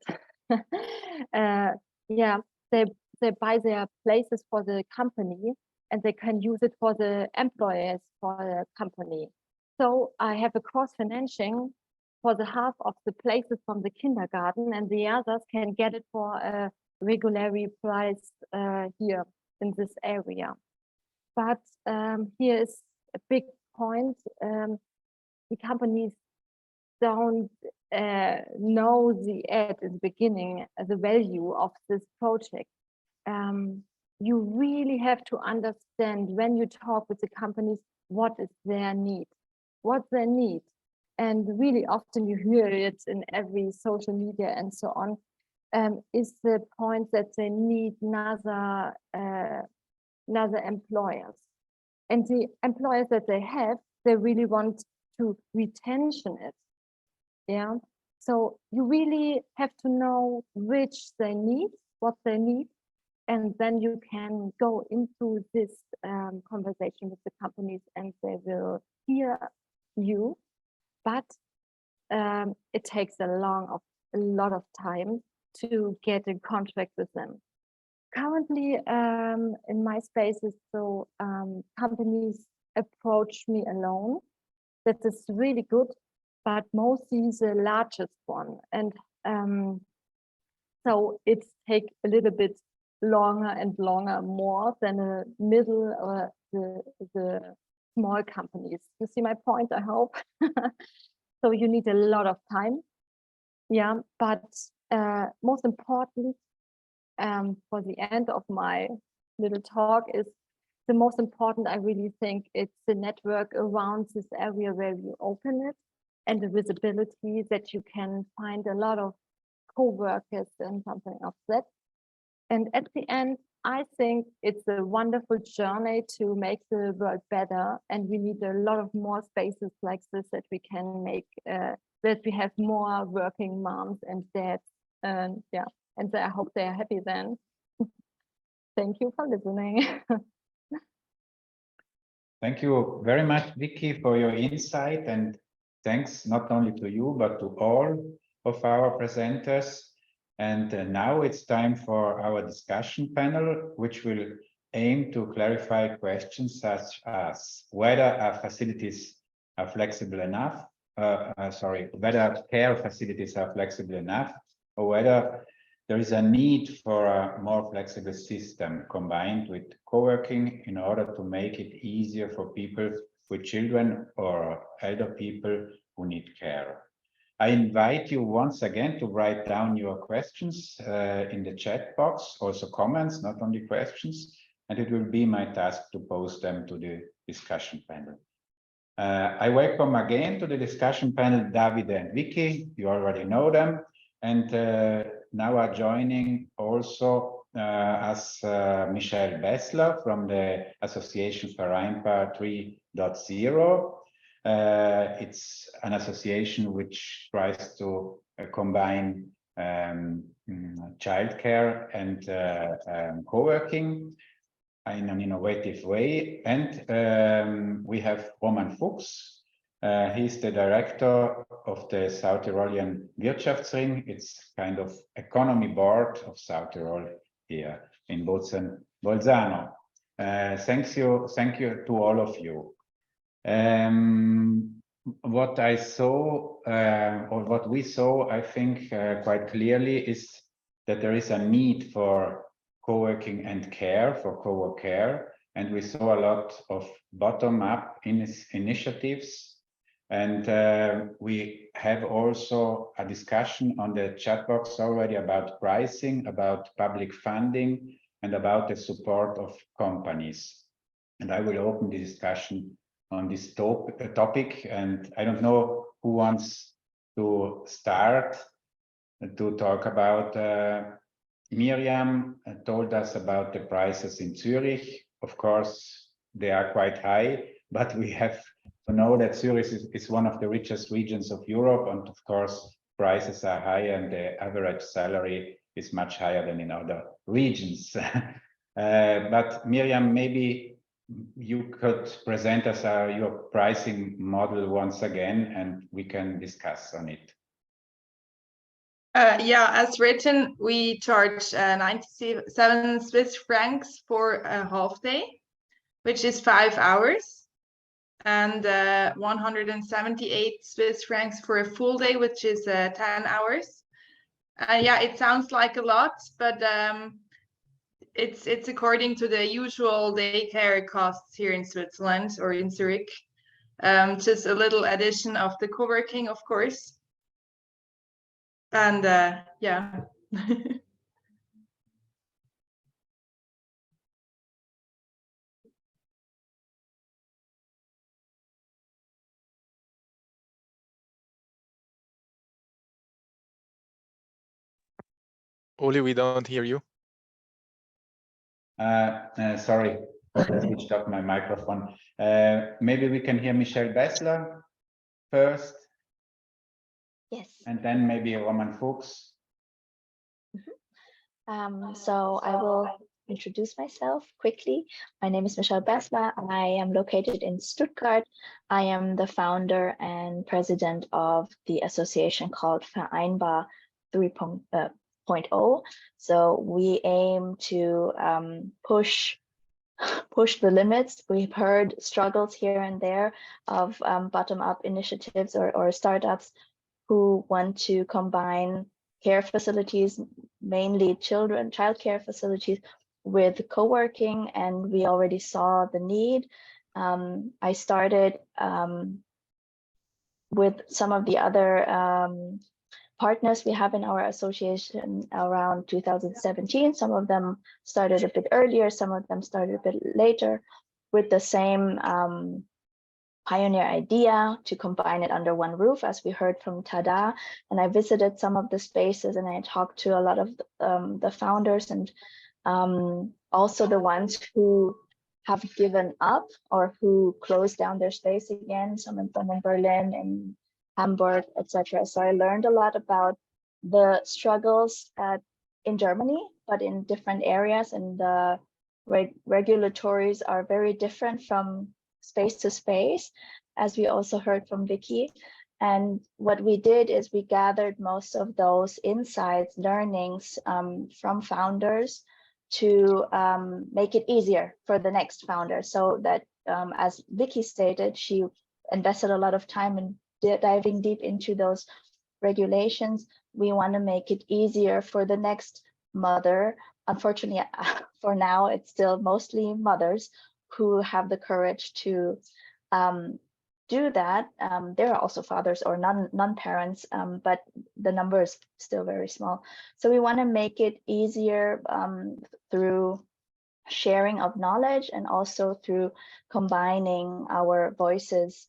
Yeah, they buy their places for the company, and they can use it for the employers for the company. So I have a cross financing for the half of the places from the kindergarten, and the others can get it for a regularly price here in this area. But here is a big point. The companies don't know the at the beginning, the value of this project. You really have to understand when you talk with the companies, what is their need, what they need. And really often you hear it in every social media and so on, is the point that they need another employers. And the employers that they have, they really want to retention it. Yeah. So you really have to know which they need, what they need, and then you can go into this conversation with the companies, and they will hear you. But it takes a lot of time to get in contract with them. currently in my spaces, so companies approach me alone. That is really good, but mostly the largest one. And so it takes a little bit longer and longer more than a middle or the small companies. You see my point, I hope. So you need a lot of time. Yeah, but most important for the end of my little talk is the most important. I really think it's the network around this area where you open it and the visibility that you can find a lot of co-workers and something of that. And at the end, I think it's a wonderful journey to make the world better. And we need a lot of more spaces like this that we can make, that we have more working moms and dads. And yeah, and I hope they are happy then. Thank you for listening. Thank you very much, Vicky, for your insight, and thanks not only to you, but to all of our presenters. And now it's time for our discussion panel, which will aim to clarify questions such as whether our facilities are flexible enough, whether care facilities are flexible enough, or whether there is a need for a more flexible system combined with co-working in order to make it easier for people with children or elder people who need care. I invite you once again to write down your questions in the chat box, also comments, not only questions, and it will be my task to post them to the discussion panel. I welcome again to the discussion panel David and Vicky. You already know them, and now are joining also as Michelle Bessler from the Association Vereinbar 3.0. It's an association which tries to combine childcare and co-working in an innovative way. And we have Roman Fuchs. He's the director of the South Tyrolean Wirtschaftsring. It's kind of economy board of South Tyrol here in Bolzano. Thank you to all of you. What I saw, or what we saw, I think quite clearly is that there is a need for co-working and care, for COWORCare, and we saw a lot of bottom-up initiatives. And we have also a discussion on the chat box already about pricing, about public funding, and about the support of companies. And I will open the discussion on this topic, and I don't know who wants to start to talk about. Miriam told us about the prices in Zurich. Of course, they are quite high, but we have to know that Zurich is one of the richest regions of Europe, and of course, prices are high and the average salary is much higher than in other regions. But Miriam, maybe you could present us your pricing model once again, and we can discuss on it. Yeah, as written, we charge 97 Swiss francs for a half day, which is 5 hours, and 178 Swiss francs for a full day, which is 10 hours. Yeah, it sounds like a lot, but it's according to the usual daycare costs here in Switzerland or in Zurich. Just a little addition of the co-working, of course. And yeah. Oli, we don't hear you. Sorry, I switched off my microphone. Maybe we can hear Michelle Bessler first. Yes. And then maybe Roman Fuchs. So I will introduce myself quickly. My name is Michelle Bessler. I am located in Stuttgart. I am the founder and president of the association called Vereinbar 2.0. So we aim to push the limits. We've heard struggles here and there of bottom-up initiatives or startups who want to combine care facilities, mainly childcare facilities, with co-working, and we already saw the need. I started with some of the other partners we have in our association around 2017. Some of them started a bit earlier, some of them started a bit later, with the same pioneer idea to combine it under one roof, as we heard from Tada. And I visited some of the spaces and I talked to a lot of the founders and also the ones who have given up or who closed down their space again, some of them in Berlin and Hamburg, etc. So I learned a lot about the struggles in Germany, but in different areas, and the regulatories are very different from space to space, as we also heard from Vicky. And what we did is we gathered most of those insights, learnings from founders to make it easier for the next founder, so that as Vicky stated, she invested a lot of time in diving deep into those regulations. We want to make it easier for the next mother. Unfortunately, for now, it's still mostly mothers who have the courage to do that. There are also fathers or non-parents, but the number is still very small. So we want to make it easier through sharing of knowledge and also through combining our voices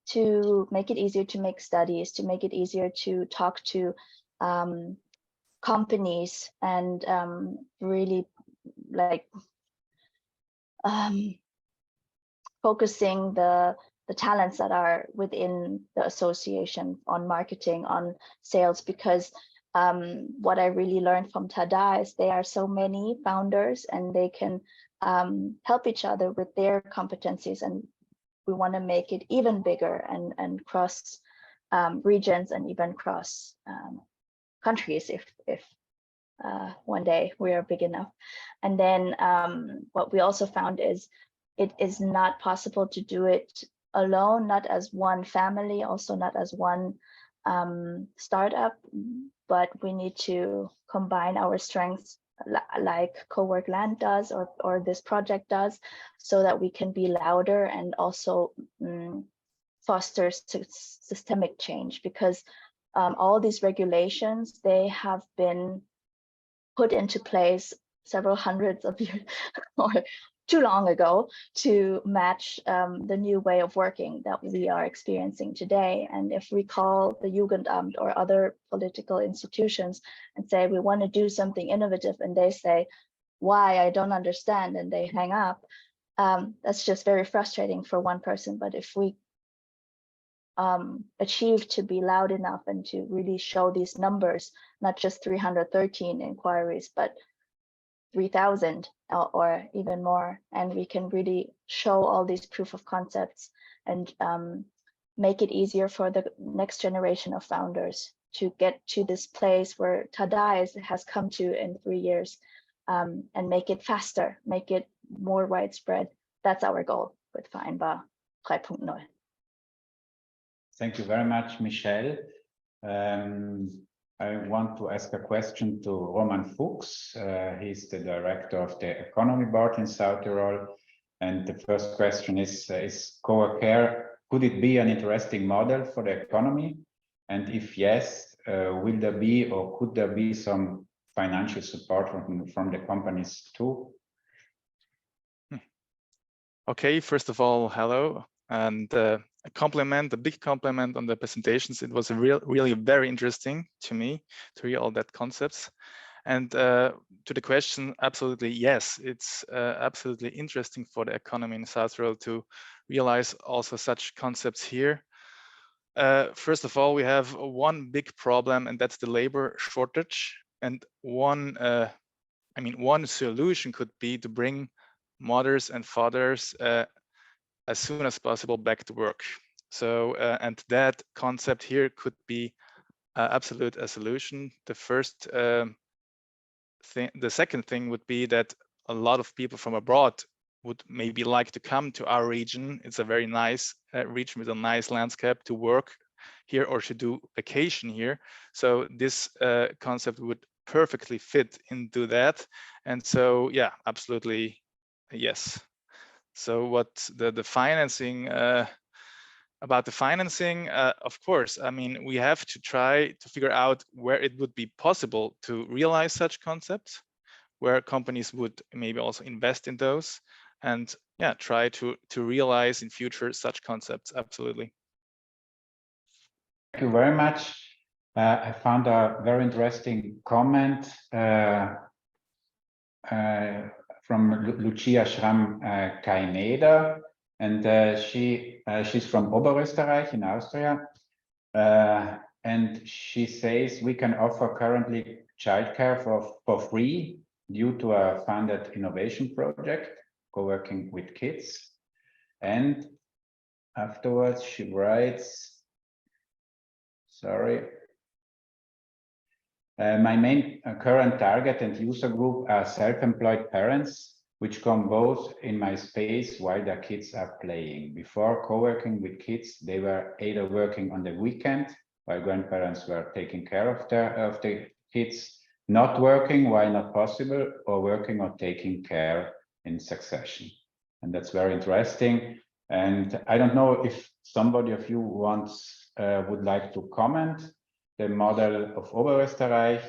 to make it easier to make studies, to make it easier to talk to companies and really like focusing the talents that are within the association on marketing, on sales, because what I really learned from Tada is there are so many founders and they can help each other with their competencies, and we want to make it even bigger and cross regions and even cross countries if one day we are big enough. And then what we also found is it is not possible to do it alone, not as one family, also not as one startup, but we need to combine our strengths like COWORK Land does or this project does, so that we can be louder and also foster systemic change, because all these regulations, they have been put into place several hundreds of years or too long ago to match the new way of working that we are experiencing today. And if we call the Jugendamt or other political institutions and say we want to do something innovative, and they say, why, I don't understand, and they hang up, that's just very frustrating for one person. But if we achieve to be loud enough and to really show these numbers, not just 313 inquiries, but 3,000 or even more, and we can really show all these proof of concepts and make it easier for the next generation of founders to get to this place where Tada has come to in 3 years, and make it faster, make it more widespread. That's our goal with Vereinbar 3.0. Thank you very much, Michelle. I want to ask a question to Roman Fuchs. He's the director of the Economy Board in South Tyrol. And the first question is COWORCare, could it be an interesting model for the economy? And if yes, will there be or could there be some financial support from the companies too? Okay, first of all, hello. And a big compliment on the presentations. It was really very interesting to me to hear all that concepts. And to the question, absolutely yes, it's absolutely interesting for the economy in South Tyrol to realize also such concepts here. First of all, we have one big problem, and that's the labor shortage. And one solution could be to bring mothers and fathers as soon as possible back to work. So, and that concept here could be absolute a solution. The first thing, the second thing would be that a lot of people from abroad would maybe like to come to our region. It's a very nice region with a nice landscape to work here or to do vacation here. So this concept would perfectly fit into that. And so, yeah, absolutely, yes. So what the financing, about the financing, of course, I mean, we have to try to figure out where it would be possible to realize such concepts, where companies would maybe also invest in those, and yeah, try to realize in future such concepts. Absolutely. Thank you very much. I found a very interesting comment from Lucia Schramm-Kaineder, and she's from Oberösterreich in Austria. And she says we can offer currently childcare for free due to a funded innovation project, co-working with kids. And afterwards she writes, sorry, my main current target and user group are self-employed parents, which come both in my space while their kids are playing. Before co-working with kids, they were either working on the weekend while grandparents were taking care of the kids, not working while not possible, or working or taking care in succession. And that's very interesting. And I don't know if somebody of you would like to comment the model of Oberösterreich,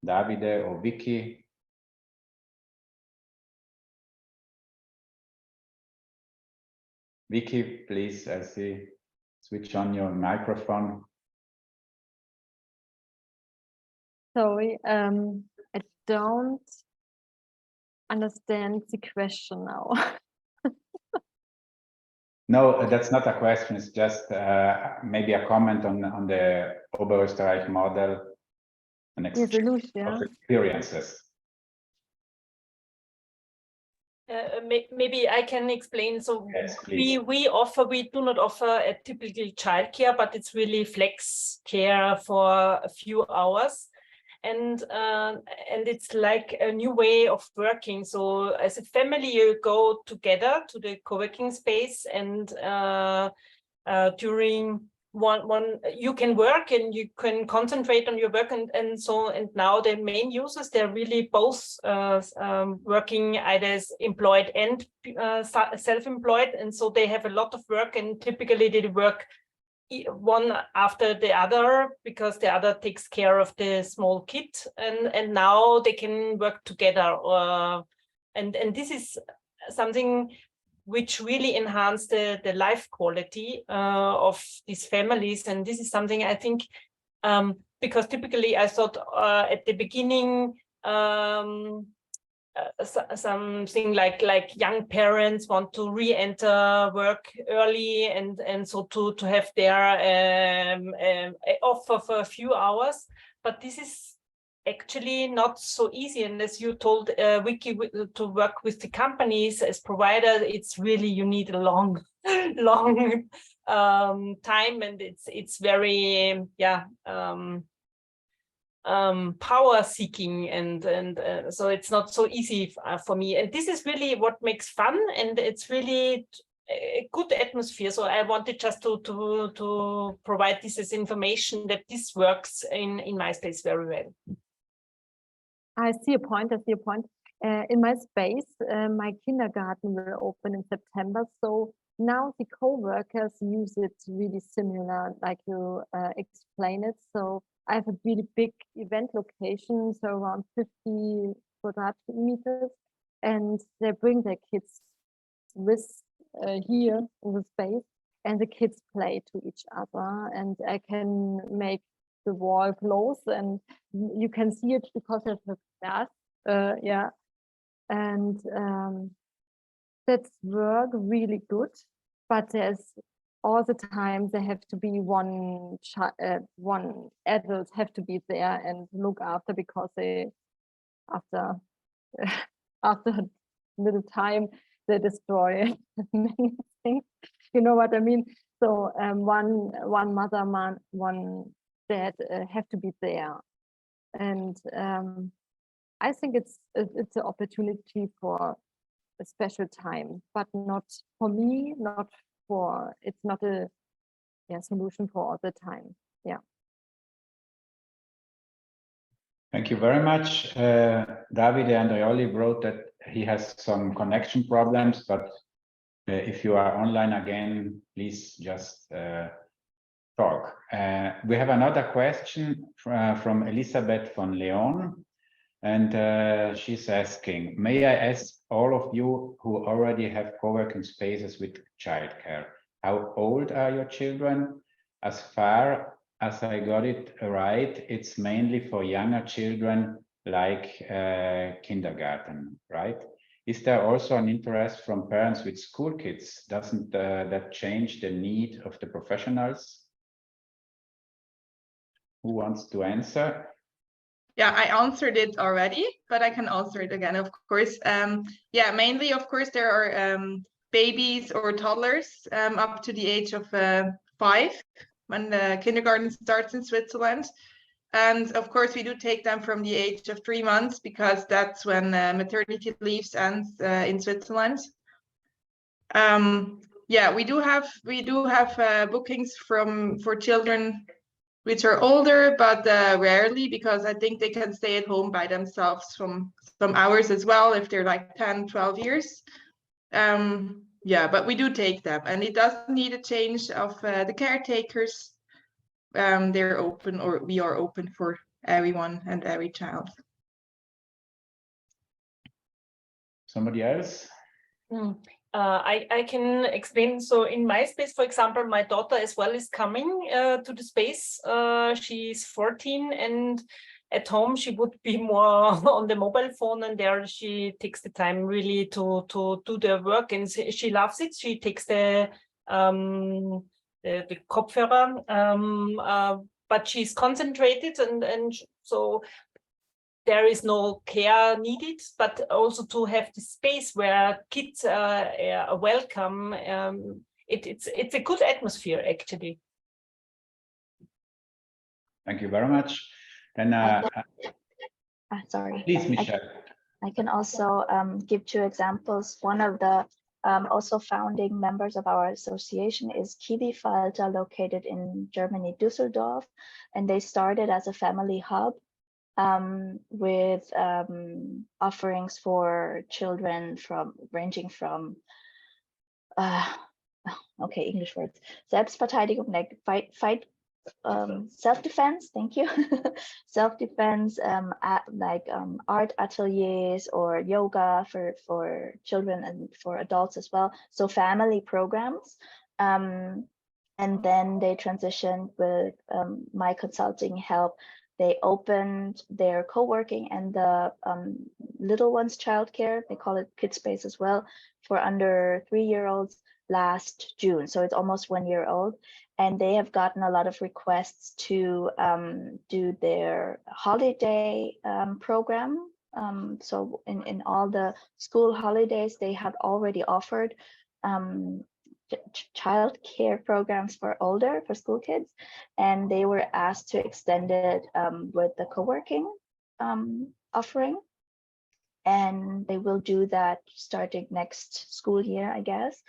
Davide or Vicky. Vicky, please, I see, switch on your microphone. Sorry, I don't understand the question now. No, that's not a question. It's just maybe a comment on the Oberösterreich model and experiences. Maybe I can explain. So yes, we do not offer a typical childcare, but it's really flex care for a few hours. And it's like a new way of working. So as a family, you go together to the co-working space, and during one you can work and you can concentrate on your work, and now the main users, they're really both working either as employed and self-employed, and so they have a lot of work, and typically they work one after the other because the other takes care of the small kid, and now they can work together, and this is something which really enhance the life quality of these families. And this is something I think, because typically I thought at the beginning something like young parents want to re-enter work early, and so to have their offer for a few hours, but this is actually not so easy. And as you told Vicky, to work with the companies as provider, it's really, you need a long time, and it's very power seeking, and so it's not so easy for me. And this is really what makes fun, and it's really a good atmosphere. So I wanted just to provide this as information that this works in my space very well. I see a point. In my space, my kindergarten will open in September. So now the co-workers use it really similar, like you explain it. So I have a really big event location, so around 50 quadrat meters, and they bring their kids with here in the space, and the kids play to each other, and I can make the wall close, and you can see it because of the glass. And that's work really good, but there's all the time there have to be one adult have to be there and look after, because they after a little time they destroy many things. You know what I mean? So one that have to be there. And I think it's an opportunity for a special time, but not for me, it's not a solution for all the time. Yeah. Thank you very much. Davide Andreoli wrote that he has some connection problems, but if you are online again, please just talk. We have another question from Elisabeth von Leon, and she's asking, may I ask all of you who already have co-working spaces with childcare, how old are your children? As far as I got it right, it's mainly for younger children like kindergarten, right? Is there also an interest from parents with school kids? Doesn't that change the need of the professionals? Who wants to answer? Yeah, I answered it already, but I can answer it again, of course. Yeah, mainly, of course, there are babies or toddlers up to the age of 5 when the kindergarten starts in Switzerland. And of course, we do take them from the age of 3 months because that's when maternity leaves ends in Switzerland. Yeah, we do have bookings for children which are older, but rarely, because I think they can stay at home by themselves from some hours as well if they're like 10, 12 years. Yeah, but we do take them, and it doesn't need a change of the caretakers. They're open, or we are open for everyone and every child. Somebody else? I can explain. So in my space, for example, my daughter as well is coming to the space. She's 14, and at home she would be more on the mobile phone, and there she takes the time really to do the work, and she loves it. She takes the Kopfhörer, but she's concentrated, and so there is no care needed, but also to have the space where kids are welcome. It's a good atmosphere, actually. Thank you very much. Then, sorry. please, Michelle. I can also give 2 examples. One of the also founding members of our association is Kiwi-Falter, located in Germany, Düsseldorf, and they started as a family hub with offerings for children ranging from okay, English words, Selbstverteidigung, like fight self-defense, thank you, self-defense, art ateliers or yoga for children and for adults as well, so family programs. And then they transitioned with my consulting help. They opened their co-working and the little ones childcare, they call it Kid Space as well, for under 3-year-olds last June. So it's almost 1 year old. And they have gotten a lot of requests to do their holiday program. So in all the school holidays, they have already offered child care programs for school kids, and they were asked to extend it with the co-working offering, and they will do that starting next school year, I guess.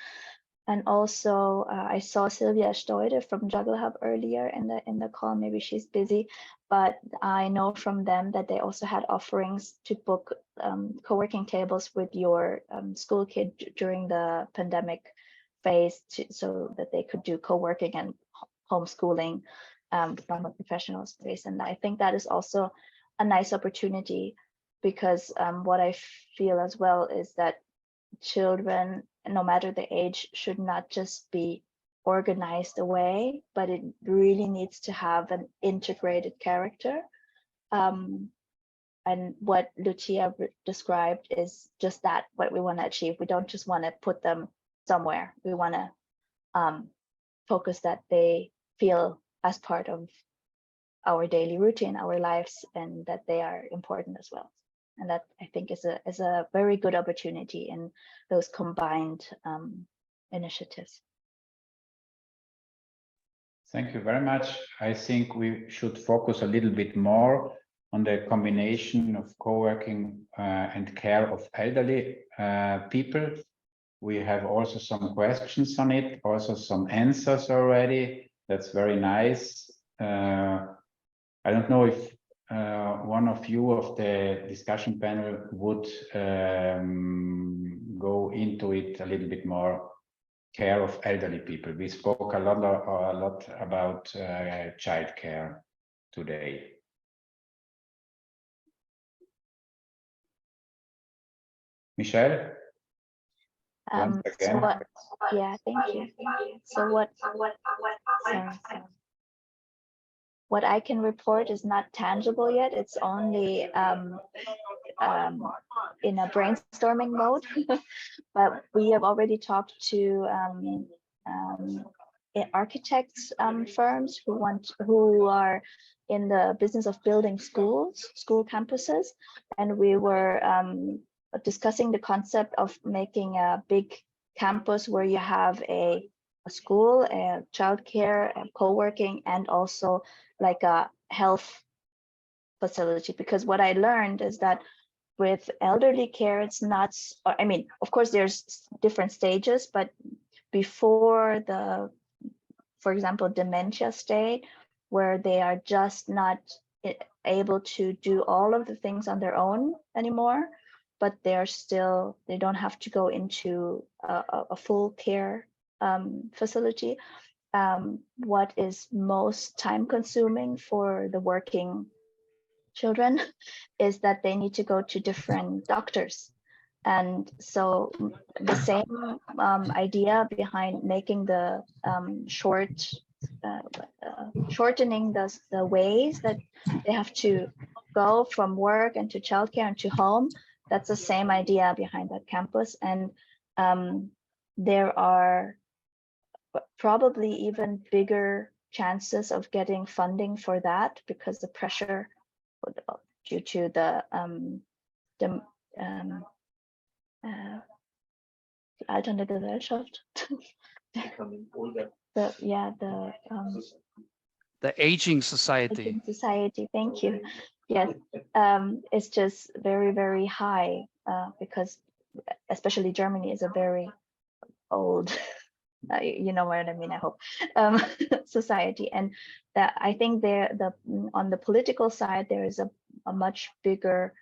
And also I saw Sylvia Steude from Juggle Hub earlier in the call. Maybe she's busy, but I know from them that they also had offerings to book co-working tables with your school kid during the pandemic phase, so that they could do co-working and homeschooling from a professional space. And I think that is also a nice opportunity, because what I feel as well is that children, no matter the age, should not just be organized away, but it really needs to have an integrated character. And what Lucia described is just that, what we want to achieve. We don't just want to put them somewhere. We want to focus that they feel as part of our daily routine, our lives, and that they are important as well. And that, I think, is a very good opportunity in those combined initiatives. Thank you very much. I think we should focus a little bit more on the combination of co-working and care of elderly people. We have also some questions on it, also some answers already. That's very nice. I don't know if one of you of the discussion panel would go into it a little bit more. Care of elderly people. We spoke a lot about childcare today. Michelle? Once again. Yeah, thank you. So what I can report is not tangible yet. It's only in a brainstorming mode, but we have already talked to architects firms who are in the business of building school campuses, and we were discussing the concept of making a big campus where you have a school, a childcare, a co-working, and also like a health facility. Because what I learned is that with elderly care, it's not, I mean, of course, there's different stages, but before the, for example, dementia state, where they are just not able to do all of the things on their own anymore, but they don't have to go into a full care facility. What is most time consuming for the working children is that they need to go to different doctors. And so the same idea behind making the shortening the ways that they have to go from work and to childcare and to home, that's the same idea behind that campus. And there are probably even bigger chances of getting funding for that, because the pressure due to the alternde Gesellschaft, the aging society. Thank you. Yes, it's just very, very high because especially Germany is a very old, you know what I mean, I hope, society. And that I think on the political side, there is a much bigger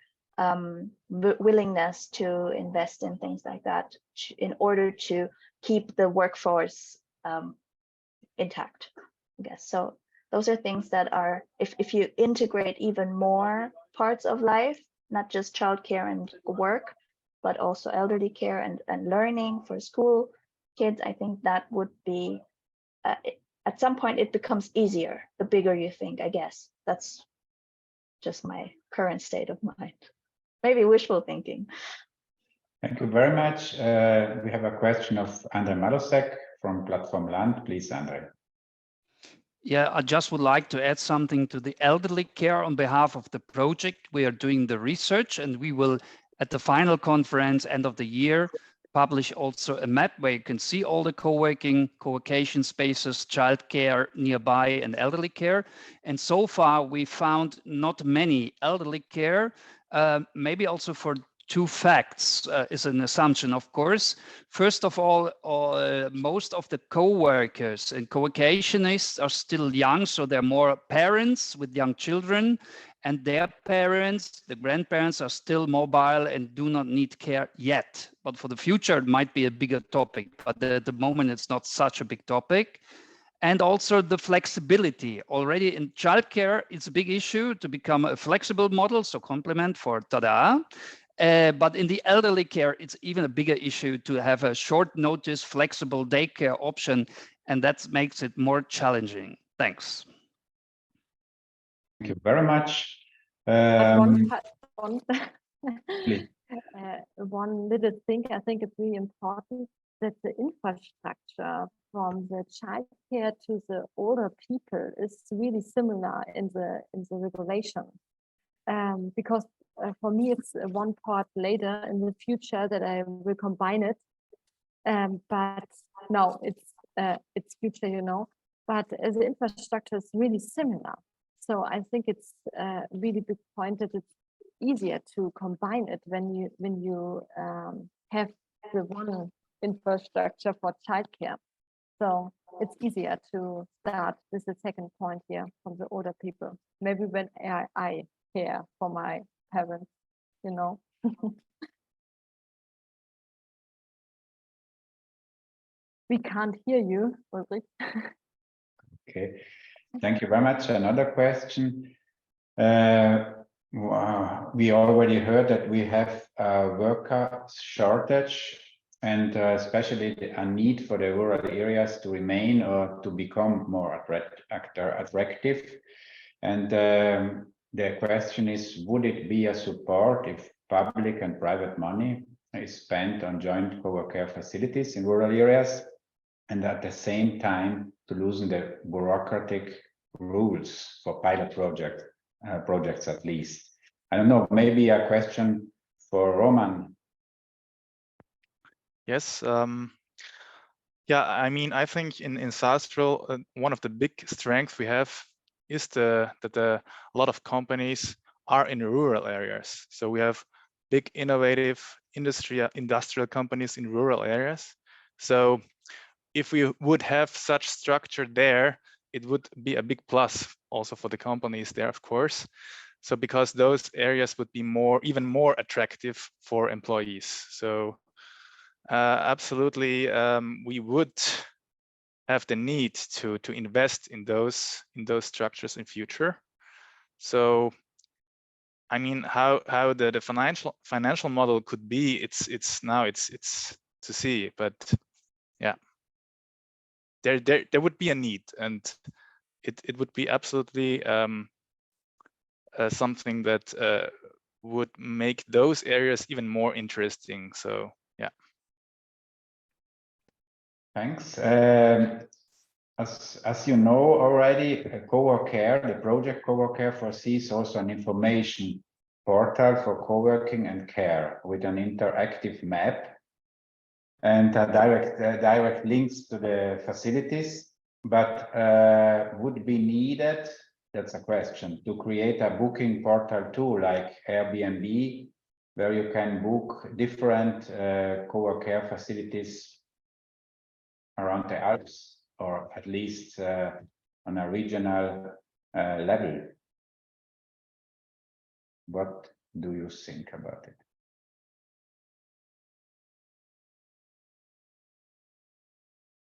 willingness to invest in things like that in order to keep the workforce intact, I guess. So those are things that are, if you integrate even more parts of life, not just childcare and work, but also elderly care and learning for school kids, I think that would be, at some point it becomes easier, the bigger you think, I guess. That's just my current state of mind. Maybe wishful thinking. Thank you very much. We have a question of Andre Malosek from Platform Land. Please, Andre. Yeah, I just would like to add something to the elderly care on behalf of the project. We are doing the research, and we will, at the final conference, end of the year, publish also a map where you can see all the co-working spaces, childcare nearby, and elderly care. And so far, we found not many elderly care, maybe also for two facts is an assumption, of course. First of all, most of the co-workers and co-vocationists are still young, so they're more parents with young children, and their parents, the grandparents, are still mobile and do not need care yet. But for the future, it might be a bigger topic, but at the moment, it's not such a big topic. And also the flexibility. Already in childcare, it's a big issue to become a flexible model, so complement for tada. But in the elderly care, it's even a bigger issue to have a short notice, flexible daycare option, and that makes it more challenging. Thanks. Thank you very much. One little thing, I think it's really important that the infrastructure from the childcare to the older people is really similar in the regulation. Because for me, it's one part later in the future that I will combine it. But no, it's future, you know. but the infrastructure is really similar. So I think it's a really big point that it's easier to combine it when you have the one infrastructure for childcare. So it's easier to start with the second point here from the older people. Maybe when I care for my parents, you know. We can't hear you, Ulrich. Okay, thank you very much. Another question. We already heard that we have a worker shortage, and especially a need for the rural areas to remain or to become more attractive. And the question is, would it be a support if public and private money is spent on joint COWORCare facilities in rural areas, and at the same time to loosen the bureaucratic rules for pilot projects at least? I don't know, maybe a question for Roman. Yes. Yeah, I mean, I think in Salzburg, one of the big strengths we have is that a lot of companies are in rural areas. So we have big innovative industrial companies in rural areas. So if we would have such structure there, it would be a big plus also for the companies there, of course. So because those areas would be even more attractive for employees. So absolutely, we would have the need to invest in those structures in future. So I mean, how the financial model could be, it's to see, but yeah, there would be a need, and it would be absolutely something that would make those areas even more interesting. So yeah. Thanks. As you know already, COWORCare, the project COWORCare foresees also an information portal for co-working and care with an interactive map and direct links to the facilities, but would be needed, that's a question, to create a booking portal too, like Airbnb, where you can book different COWORCare facilities around the Alps, or at least on a regional level. What do you think about it?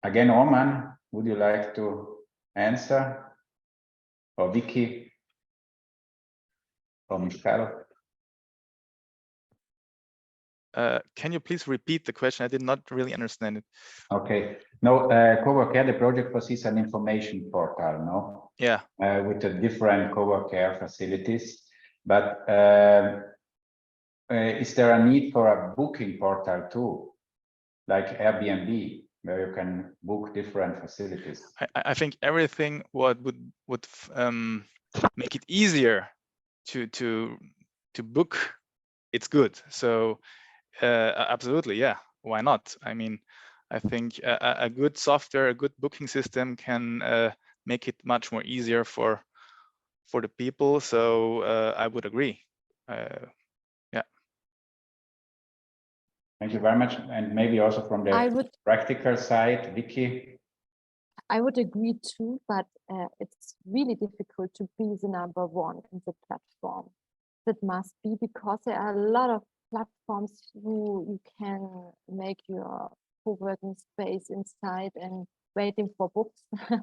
Again, Oman, would you like to answer? Or Vicky? Or Michelle? Can you please repeat the question? I did not really understand it. Okay. No, COWORCare, the project foresees an information portal, no? Yeah. With the different COWORCare facilities. But is there a need for a booking portal too, like Airbnb, where you can book different facilities? I think everything what would make it easier to book, it's good. So absolutely, yeah. Why not? I mean, I think a good software, a good booking system can make it much more easier for the people. So I would agree. Yeah. Thank you very much. And maybe also from the practical side, Vicky. I would agree too, but it's really difficult to be the number one in the platform. That must be because there are a lot of platforms you can make your co-working space inside and waiting for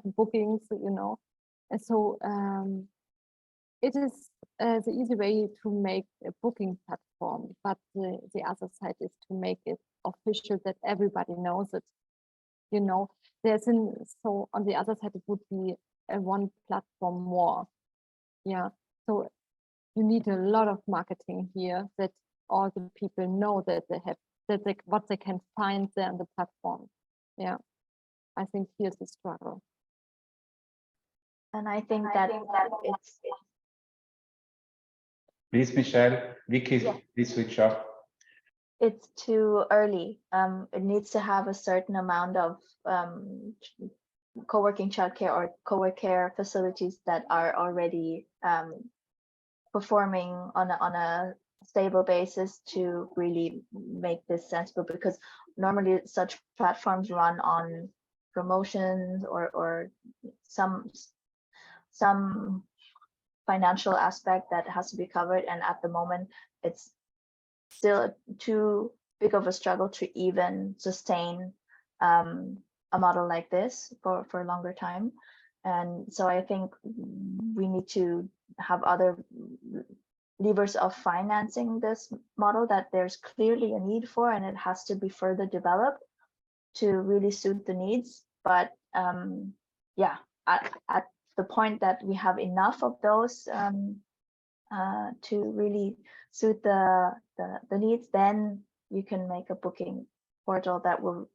bookings, you know. And so it is the easy way to make a booking platform, but the other side is to make it official that everybody knows it. You know, so on the other side, it would be a one platform more. Yeah, so you need a lot of marketing here that all the people know that they have, what they can find there on the platform. Yeah, I think here's the struggle. And I think that it's. Please, Michelle. Vicky, yeah. Please switch off. It's too early. It needs to have a certain amount of co-working childcare or COWORCare facilities that are already performing on a stable basis to really make this sensible, because normally such platforms run on promotions or some financial aspect that has to be covered, and at the moment it's still too big of a struggle to even sustain a model like this for a longer time. And so I think we need to have other levers of financing this model that there's clearly a need for, and it has to be further developed to really suit the needs. But yeah, at the point that we have enough of those to really suit the needs, then you can make a booking portal that will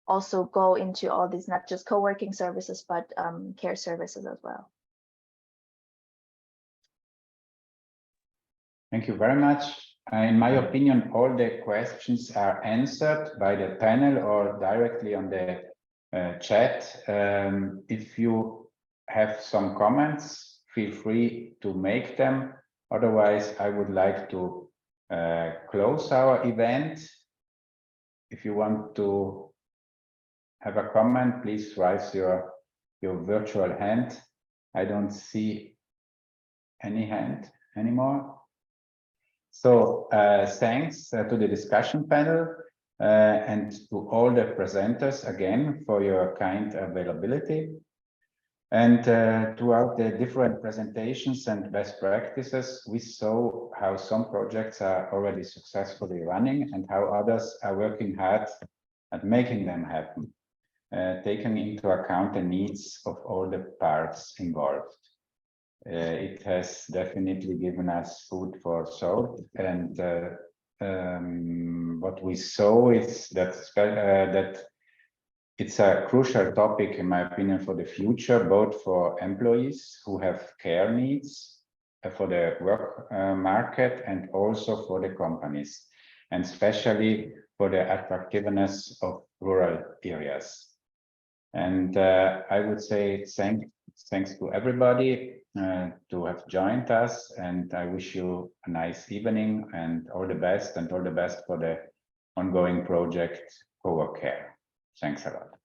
also go into all these, not just co-working services, but care services as well. Thank you very much. In my opinion, all the questions are answered by the panel or directly on the chat. If you have some comments, feel free to make them. Otherwise, I would like to close our event. If you want to have a comment, please raise your virtual hand. I don't see any hand anymore. So thanks to the discussion panel and to all the presenters again for your kind availability. And throughout the different presentations and best practices, we saw how some projects are already successfully running and how others are working hard at making them happen, taking into account the needs of all the parts involved. It has definitely given us food for thought, and what we saw is that that it's a crucial topic, in my opinion, for the future, both for employees who have care needs, for the work market, and also for the companies, and especially for the attractiveness of rural areas. And I would say thanks to everybody to have joined us, and I wish you a nice evening and all the best for the ongoing project COWORCare. Thanks a lot.